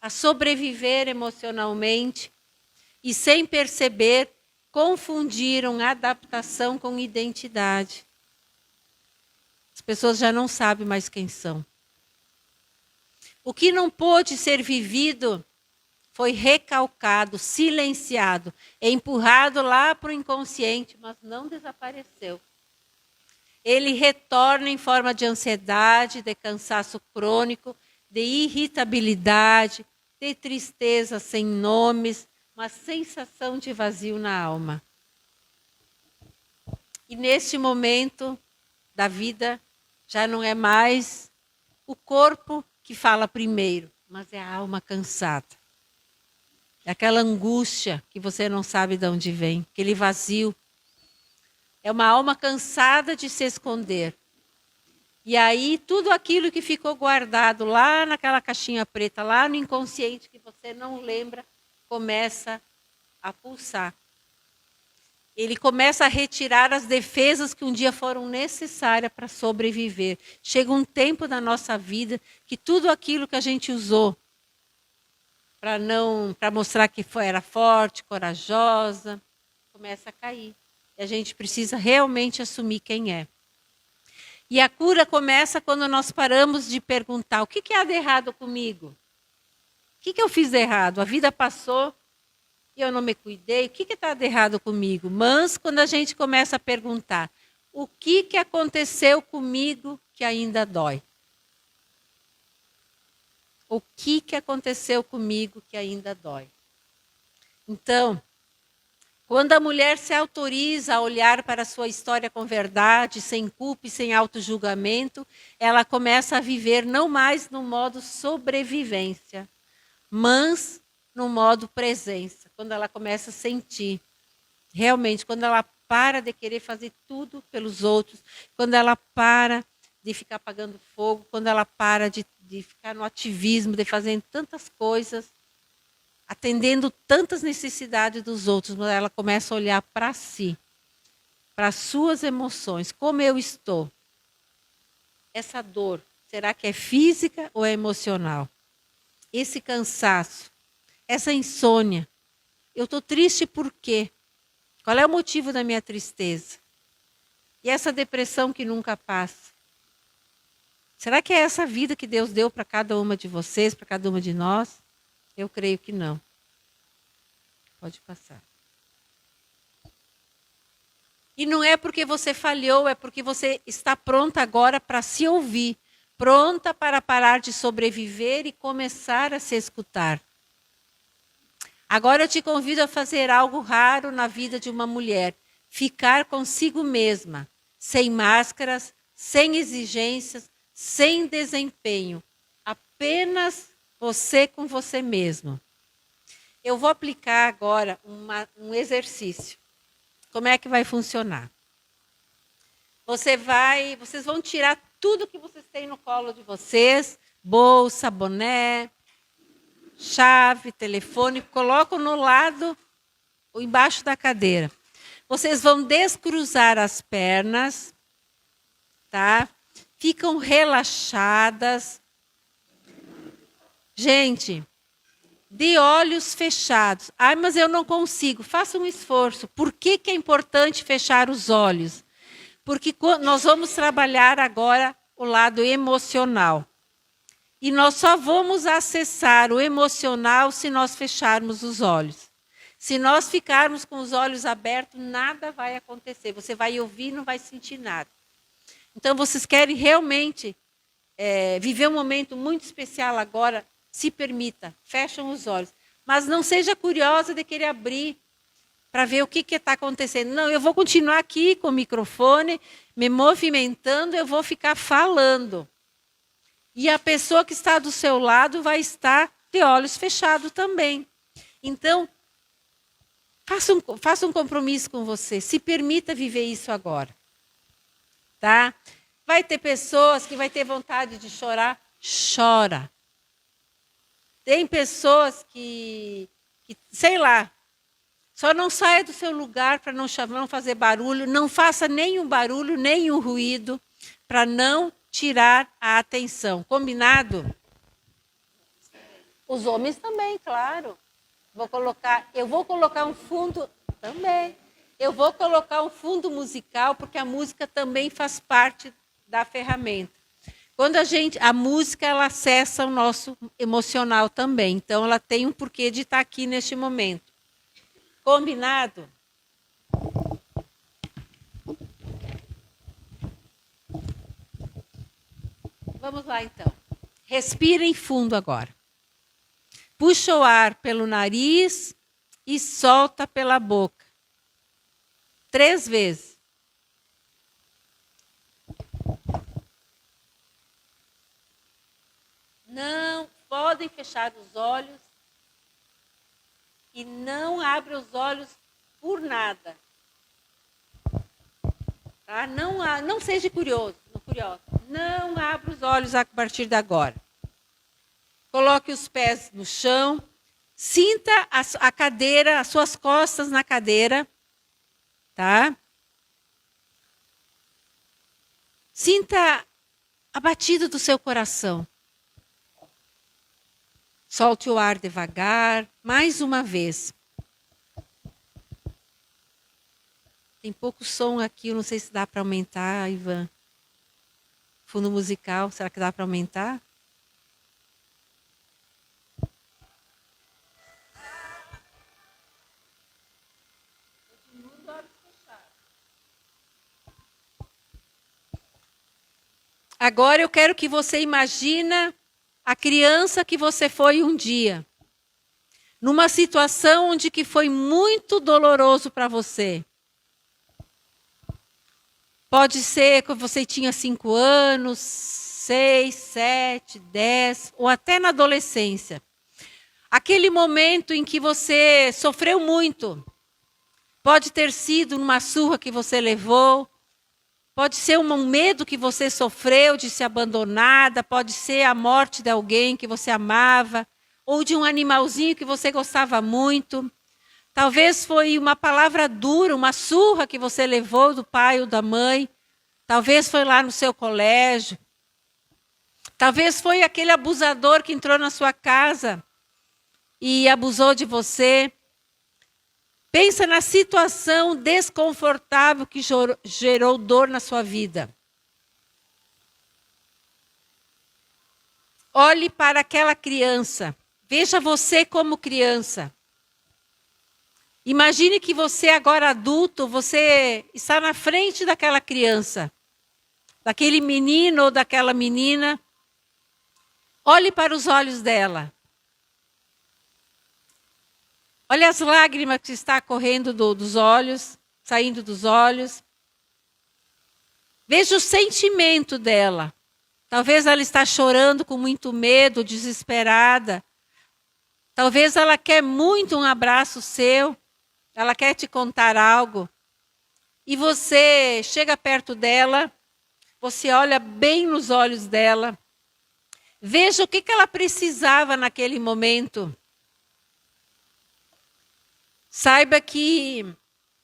a sobreviver emocionalmente e, sem perceber, confundiram adaptação com identidade. As pessoas já não sabem mais quem são. O que não pôde ser vivido foi recalcado, silenciado, empurrado lá para o inconsciente, mas não desapareceu. Ele retorna em forma de ansiedade, de cansaço crônico, de irritabilidade, de tristeza sem nomes, uma sensação de vazio na alma. E neste momento da vida, já não é mais o corpo que fala primeiro, mas é a alma cansada. É aquela angústia que você não sabe de onde vem, aquele vazio. É uma alma cansada de se esconder. E aí, tudo aquilo que ficou guardado lá naquela caixinha preta, lá no inconsciente, que você não lembra, começa a pulsar. Ele começa a retirar as defesas que um dia foram necessárias para sobreviver. Chega um tempo na nossa vida que tudo aquilo que a gente usou para mostrar que era forte, corajosa, começa a cair. E a gente precisa realmente assumir quem é. E a cura começa quando nós paramos de perguntar: o que há de errado comigo? O que eu fiz de errado? A vida passou e eu não me cuidei, o que está de errado comigo? Mas quando a gente começa a perguntar, o que aconteceu comigo que ainda dói? O que aconteceu comigo que ainda dói? Então, quando a mulher se autoriza a olhar para a sua história com verdade, sem culpa e sem autojulgamento, ela começa a viver não mais no modo sobrevivência, mas no modo presença, quando ela começa a sentir. Realmente, quando ela para de querer fazer tudo pelos outros, quando ela para de ficar apagando fogo, quando ela para de ficar no ativismo, de fazer tantas coisas, atendendo tantas necessidades dos outros, mas ela começa a olhar para si, para as suas emoções, como eu estou. Essa dor, será que é física ou é emocional? Esse cansaço, essa insônia, eu estou triste por quê? Qual é o motivo da minha tristeza? E essa depressão que nunca passa? Será que é essa vida que Deus deu para cada uma de vocês, para cada uma de nós? Eu creio que não. Pode passar. E não é porque você falhou, é porque você está pronta agora para se ouvir, pronta para parar de sobreviver e começar a se escutar. Agora eu te convido a fazer algo raro na vida de uma mulher, ficar consigo mesma, sem máscaras, sem exigências, sem desempenho, apenas você com você mesmo. Eu vou aplicar agora um exercício. Como é que vai funcionar? Vocês vão tirar tudo que vocês têm no colo de vocês, bolsa, boné, chave, telefone, colocam no lado ou embaixo da cadeira. Vocês vão descruzar as pernas, tá? Ficam relaxadas. Gente, de olhos fechados. Ai, mas eu não consigo. Faça um esforço. Por que é importante fechar os olhos? Porque nós vamos trabalhar agora o lado emocional. E nós só vamos acessar o emocional se nós fecharmos os olhos. Se nós ficarmos com os olhos abertos, nada vai acontecer. Você vai ouvir e não vai sentir nada. Então, vocês querem realmente viver um momento muito especial agora, se permita, fecham os olhos. Mas não seja curiosa de querer abrir para ver o que está acontecendo. Não, eu vou continuar aqui com o microfone, me movimentando, eu vou ficar falando. E a pessoa que está do seu lado vai estar de olhos fechados também. Então, faça um compromisso com você, se permita viver isso agora. Tá? Vai ter pessoas que vai ter vontade de chorar, chora. Tem pessoas que sei lá, só não saia do seu lugar para não fazer barulho, não faça nenhum barulho, nenhum ruído, para não tirar a atenção. Combinado? Os homens também, claro. Eu vou colocar um fundo também. Eu vou colocar um fundo musical, porque a música também faz parte da ferramenta. Quando a música, ela acessa o nosso emocional também. Então, ela tem um porquê de estar aqui neste momento. Combinado? Vamos lá, então. Respirem fundo agora. Puxa o ar pelo nariz e solta pela boca. 3 vezes. Não podem fechar os olhos e não abre os olhos por nada. Tá? Não seja curioso. Não abra os olhos a partir de agora. Coloque os pés no chão. Sinta a cadeira, as suas costas na cadeira. Tá? Sinta a batida do seu coração. Solte o ar devagar, mais uma vez. Tem pouco som aqui, eu não sei se dá para aumentar, Ivan. Fundo musical, será que dá para aumentar? Agora eu quero que você imagine a criança que você foi um dia. Numa situação onde que foi muito doloroso para você. Pode ser que você tinha 5 anos, 6, 7, 10, ou até na adolescência. Aquele momento em que você sofreu muito. Pode ter sido numa surra que você levou. Pode ser um medo que você sofreu de ser abandonada. Pode ser a morte de alguém que você amava. Ou de um animalzinho que você gostava muito. Talvez foi uma palavra dura, uma surra que você levou do pai ou da mãe. Talvez foi lá no seu colégio. Talvez foi aquele abusador que entrou na sua casa e abusou de você. Pensa na situação desconfortável que gerou dor na sua vida. Olhe para aquela criança. Veja você como criança. Imagine que você agora adulto, você está na frente daquela criança. Daquele menino ou daquela menina. Olhe para os olhos dela. Olha as lágrimas que está correndo dos olhos, saindo dos olhos. Veja o sentimento dela. Talvez ela está chorando com muito medo, desesperada. Talvez ela quer muito um abraço seu. Ela quer te contar algo. E você chega perto dela, você olha bem nos olhos dela. Veja o que ela precisava naquele momento. Saiba que,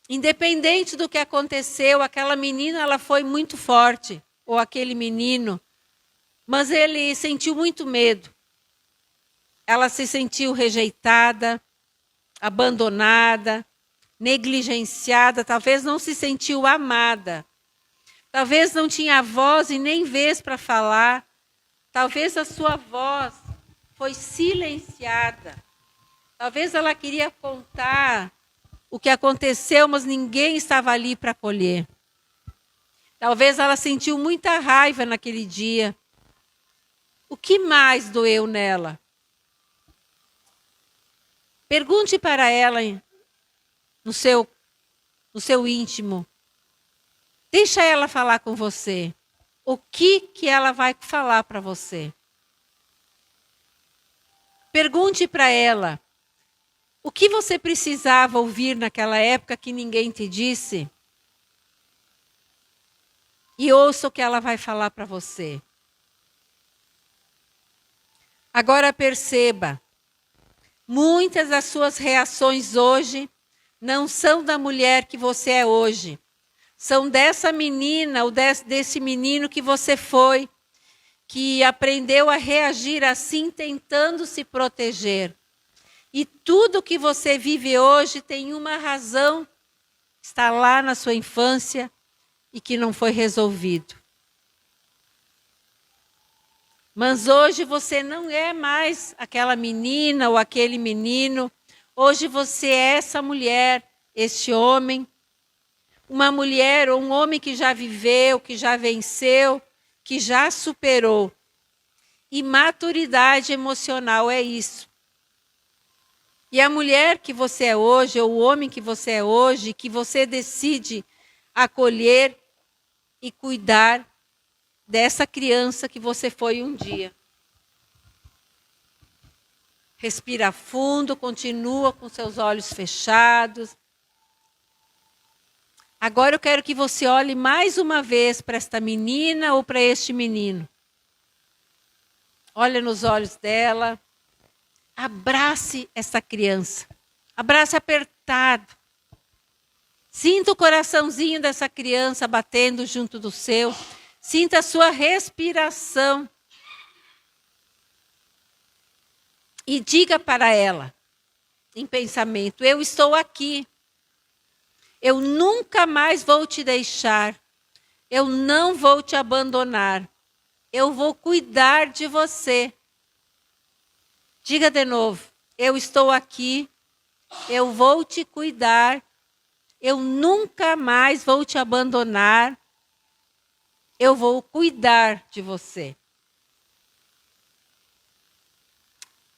independente do que aconteceu, aquela menina ela foi muito forte, ou aquele menino, mas ele sentiu muito medo. Ela se sentiu rejeitada, abandonada, negligenciada, talvez não se sentiu amada. Talvez não tinha voz e nem vez para falar. Talvez a sua voz foi silenciada. Talvez ela queria contar o que aconteceu, mas ninguém estava ali para acolher. Talvez ela sentiu muita raiva naquele dia. O que mais doeu nela? Pergunte para ela no seu íntimo. Deixa ela falar com você. O que ela vai falar para você? Pergunte para ela. O que você precisava ouvir naquela época que ninguém te disse? E ouça o que ela vai falar para você. Agora perceba, muitas das suas reações hoje não são da mulher que você é hoje. São dessa menina ou desse menino que você foi, que aprendeu a reagir assim, tentando se proteger. E tudo que você vive hoje tem uma razão, está lá na sua infância e que não foi resolvido. Mas hoje você não é mais aquela menina ou aquele menino. Hoje você é essa mulher, este homem. Uma mulher ou um homem que já viveu, que já venceu, que já superou. E maturidade emocional é isso. E a mulher que você é hoje, ou o homem que você é hoje, que você decide acolher e cuidar dessa criança que você foi um dia. Respira fundo, continua com seus olhos fechados. Agora eu quero que você olhe mais uma vez para esta menina ou para este menino. Olha nos olhos dela. Abrace essa criança. Abrace apertado. Sinta o coraçãozinho dessa criança batendo junto do seu. Sinta a sua respiração. E diga para ela, em pensamento, eu estou aqui. Eu nunca mais vou te deixar. Eu não vou te abandonar. Eu vou cuidar de você. Diga de novo, eu estou aqui. Eu vou te cuidar. Eu nunca mais vou te abandonar. Eu vou cuidar de você.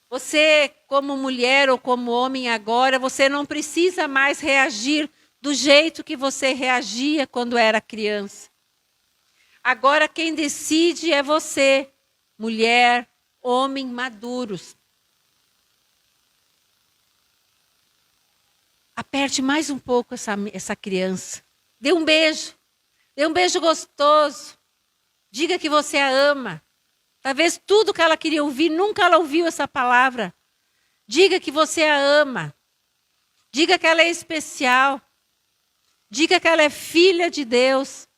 Você, como mulher ou como homem agora, você não precisa mais reagir do jeito que você reagia quando era criança. Agora quem decide é você, mulher, homem maduros. Aperte mais um pouco essa criança. Dê um beijo. Dê um beijo gostoso. Diga que você a ama. Talvez tudo que ela queria ouvir, nunca ela ouviu essa palavra. Diga que você a ama. Diga que ela é especial. Diga que ela é filha de Deus.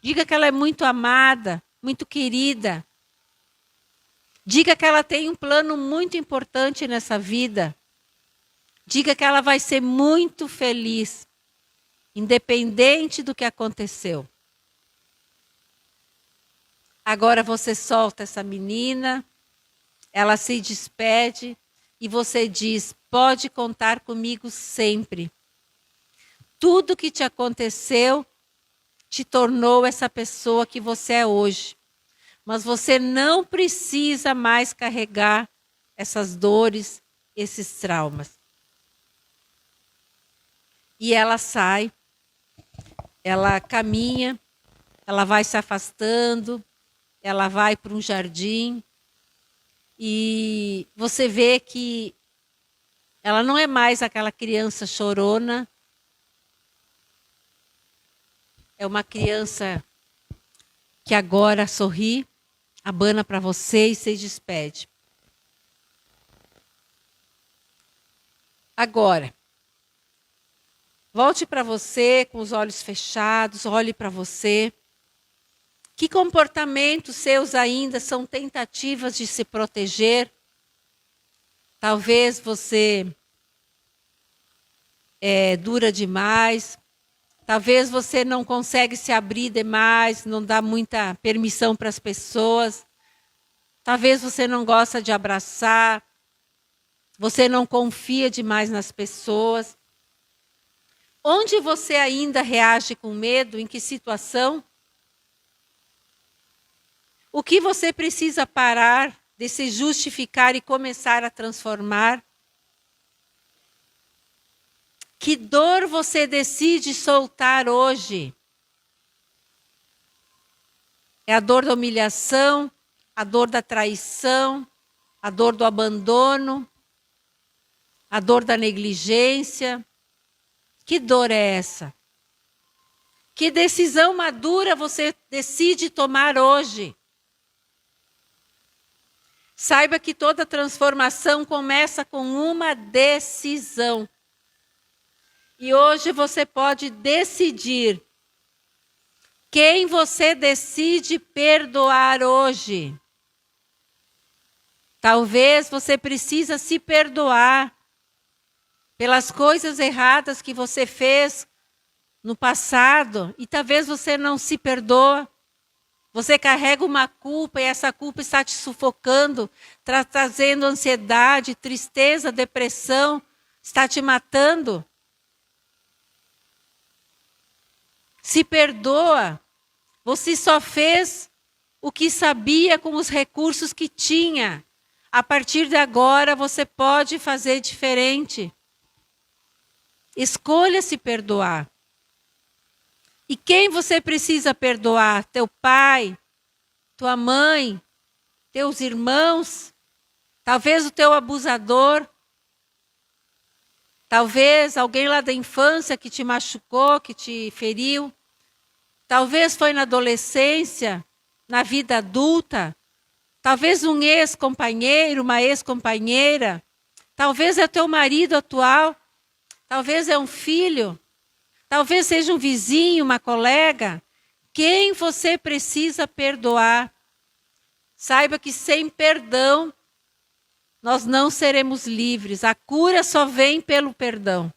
Diga que ela é muito amada, muito querida. Diga que ela tem um plano muito importante nessa vida. Diga que ela vai ser muito feliz, independente do que aconteceu. Agora você solta essa menina, ela se despede e você diz, pode contar comigo sempre. Tudo que te aconteceu te tornou essa pessoa que você é hoje. Mas você não precisa mais carregar essas dores, esses traumas. E ela sai, ela caminha, ela vai se afastando, ela vai para um jardim e você vê que ela não é mais aquela criança chorona, é uma criança que agora sorri, abana para você e se despede. Agora, volte para você com os olhos fechados, olhe para você. Que comportamentos seus ainda são tentativas de se proteger? Talvez você é dura demais. Talvez você não consegue se abrir demais, não dá muita permissão para as pessoas. Talvez você não gosta de abraçar, você não confia demais nas pessoas. Onde você ainda reage com medo? Em que situação? O que você precisa parar de se justificar e começar a transformar? Que dor você decide soltar hoje? É a dor da humilhação, a dor da traição, a dor do abandono, a dor da negligência. Que dor é essa? Que decisão madura você decide tomar hoje? Saiba que toda transformação começa com uma decisão. E hoje você pode decidir quem você decide perdoar hoje. Talvez você precisa se perdoar pelas coisas erradas que você fez no passado e talvez você não se perdoa. Você carrega uma culpa e essa culpa está te sufocando, trazendo ansiedade, tristeza, depressão, está te matando. Se perdoa. Você só fez o que sabia com os recursos que tinha. A partir de agora você pode fazer diferente. Escolha se perdoar. E quem você precisa perdoar? Teu pai, tua mãe, teus irmãos, talvez o teu abusador, talvez alguém lá da infância que te machucou, que te feriu, talvez foi na adolescência, na vida adulta, talvez um ex-companheiro, uma ex-companheira, talvez é o teu marido atual, talvez é um filho, talvez seja um vizinho, uma colega. Quem você precisa perdoar? Saiba que sem perdão, nós não seremos livres. A cura só vem pelo perdão.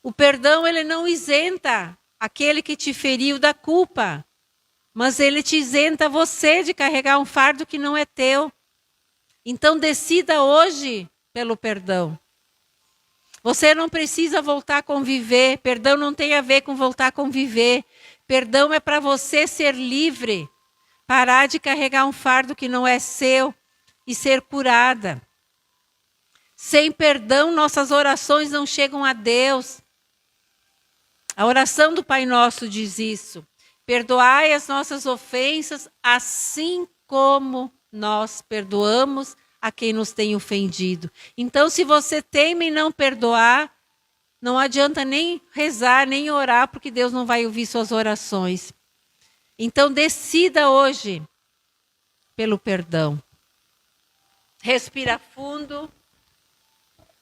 O perdão, ele não isenta aquele que te feriu da culpa, mas ele te isenta você de carregar um fardo que não é teu. Então decida hoje pelo perdão. Você não precisa voltar a conviver. Perdão não tem a ver com voltar a conviver. Perdão é para você ser livre. Parar de carregar um fardo que não é seu e ser curada. Sem perdão, nossas orações não chegam a Deus. A oração do Pai Nosso diz isso. Perdoai as nossas ofensas, assim como nós perdoamos a quem nos tem ofendido. Então, se você teima em não perdoar, não adianta nem rezar, nem orar, porque Deus não vai ouvir suas orações. Então, decida hoje pelo perdão. Respira fundo.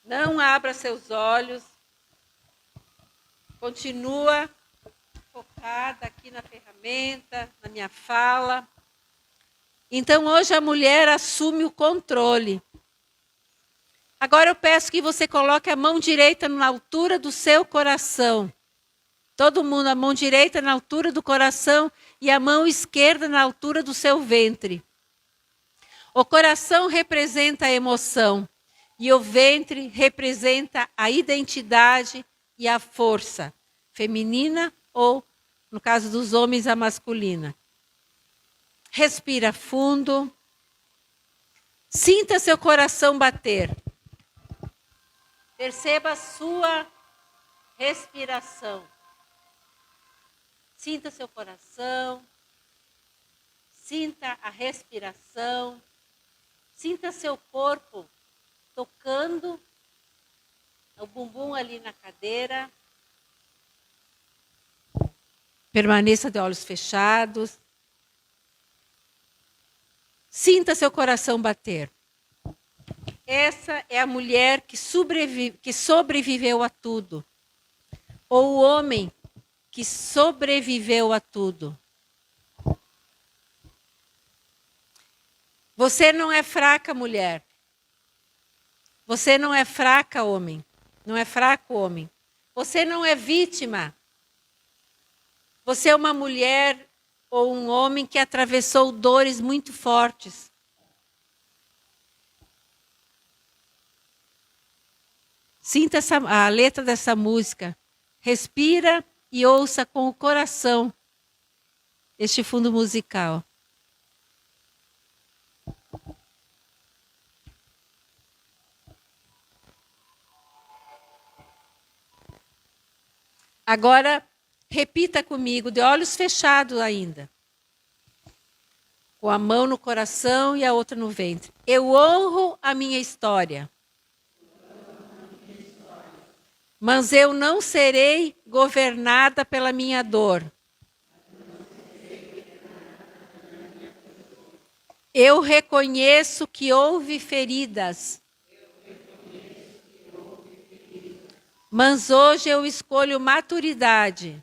Não abra seus olhos. Continua focada aqui na ferramenta, na minha fala. Então, hoje a mulher assume o controle. Agora eu peço que você coloque a mão direita na altura do seu coração. Todo mundo, a mão direita na altura do coração e a mão esquerda na altura do seu ventre. O coração representa a emoção e o ventre representa a identidade e a força feminina ou, no caso dos homens, a masculina. Respira fundo. Sinta seu coração bater. Perceba a sua respiração. Sinta seu coração. Sinta a respiração. Sinta seu corpo tocando o bumbum ali na cadeira. Permaneça de olhos fechados. Sinta seu coração bater. Essa é a mulher que sobreviveu a tudo. Ou o homem que sobreviveu a tudo. Você não é fraca, mulher. Você não é fraca, homem. Não é fraco, homem. Você não é vítima. Você é uma mulher ou um homem que atravessou dores muito fortes. Sinta a letra dessa música. Respira e ouça com o coração este fundo musical. Agora, repita comigo, de olhos fechados ainda. Com a mão no coração e a outra no ventre. Eu honro a minha história. Mas eu não serei governada pela minha dor. Eu reconheço que houve feridas. Mas hoje eu escolho maturidade.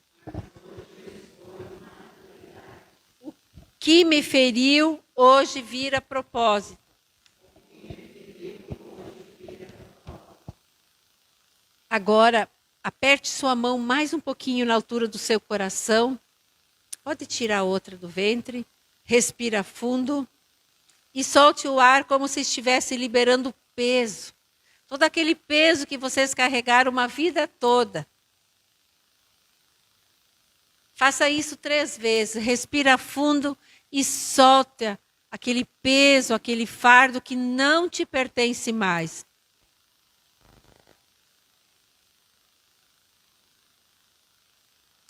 O que me feriu hoje vira propósito. Agora, aperte sua mão mais um pouquinho na altura do seu coração. Pode tirar a outra do ventre. Respira fundo. E solte o ar como se estivesse liberando peso. Todo aquele peso que vocês carregaram uma vida toda. Faça isso 3 vezes. Respira fundo e solta aquele peso, aquele fardo que não te pertence mais.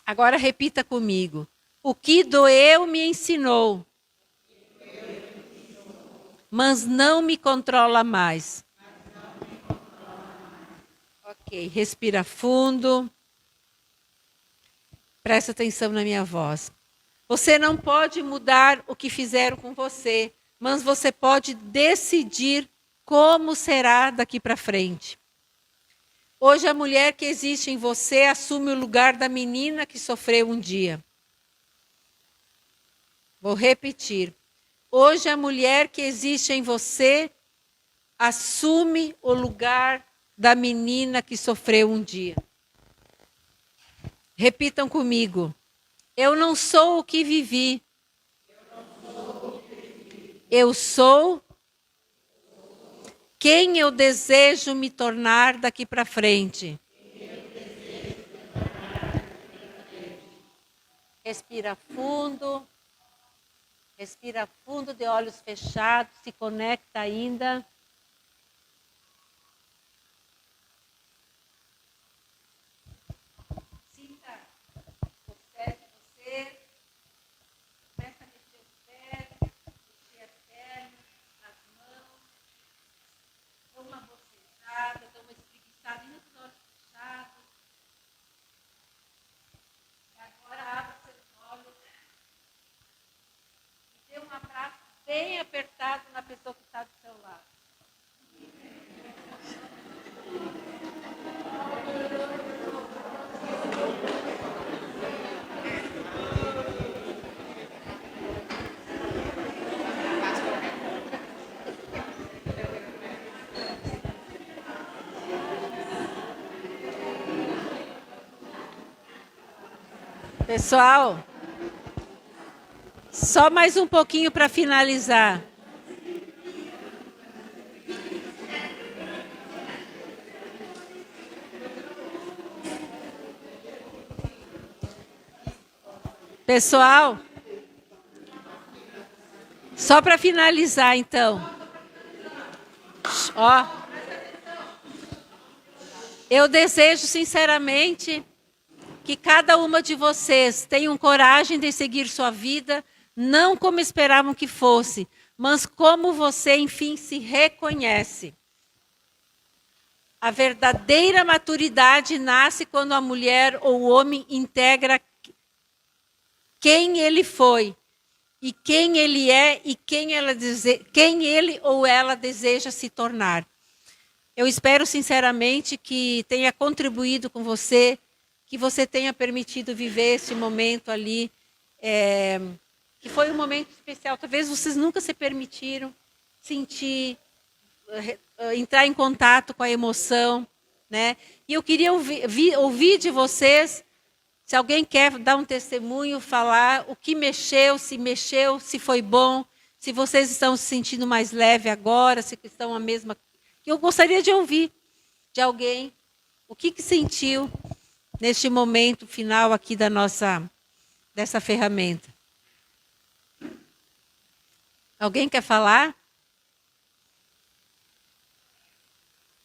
Agora repita comigo. O que doeu me ensinou. Mas não me controla mais. Ok, respira fundo. Presta atenção na minha voz. Você não pode mudar o que fizeram com você, mas você pode decidir como será daqui para frente. Hoje a mulher que existe em você assume o lugar da menina que sofreu um dia. Vou repetir. Hoje a mulher que existe em você assume o lugar da menina que sofreu um dia. Repitam comigo. Eu não sou o que vivi. Eu sou quem eu desejo me tornar daqui para frente. Respira fundo. Respira fundo, de olhos fechados, se conecta ainda. Sinta os pés de você. Começa a mexer os pés, mexer as pernas, as mãos. Dá uma bocejada, dá uma espreguiçada ainda com os olhos fechados. E agora abra seus olhos. Dê um abraço bem apertado na pessoa que está do seu lado. Pessoal, só mais um pouquinho para finalizar. Pessoal, só para finalizar então. Ó, eu desejo sinceramente que cada uma de vocês tenham coragem de seguir sua vida, não como esperavam que fosse, mas como você, enfim, se reconhece. A verdadeira maturidade nasce quando a mulher ou o homem integra quem ele foi, e quem ele é, e quem ele ou ela deseja se tornar. Eu espero sinceramente que tenha contribuído com você, que você tenha permitido viver esse momento ali, que foi um momento especial. Talvez vocês nunca se permitiram sentir, entrar em contato com a emoção, né? E eu queria ouvir de vocês Se alguém quer dar um testemunho, falar o que mexeu, se foi bom, se vocês estão se sentindo mais leve agora, se estão a mesma... Eu gostaria de ouvir de alguém o que sentiu neste momento final aqui dessa ferramenta. Alguém quer falar?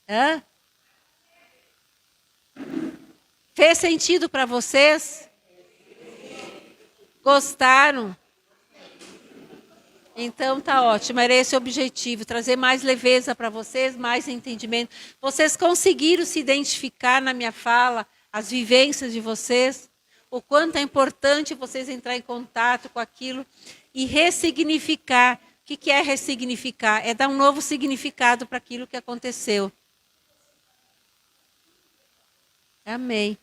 Hã? Fez sentido para vocês? Gostaram? Então tá ótimo, era esse o objetivo, trazer mais leveza para vocês, mais entendimento. Vocês conseguiram se identificar na minha fala, as vivências de vocês? O quanto é importante vocês entrar em contato com aquilo e ressignificar. O que é ressignificar? É dar um novo significado para aquilo que aconteceu. Amém.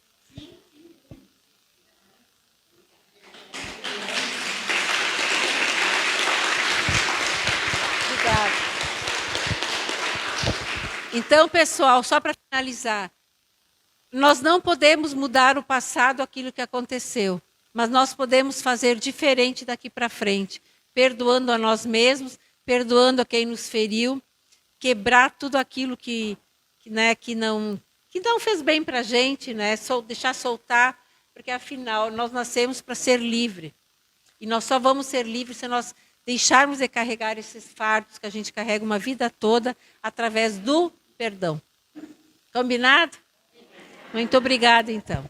Obrigada. Então, pessoal, só para finalizar, nós não podemos mudar o passado, aquilo que aconteceu, mas nós podemos fazer diferente daqui para frente, perdoando a nós mesmos, perdoando a quem nos feriu, quebrar tudo aquilo que não fez bem para a gente, né? Deixar soltar, porque afinal nós nascemos para ser livre. E nós só vamos ser livres se nós deixarmos de carregar esses fardos que a gente carrega uma vida toda através do perdão. Combinado? Muito obrigada, então.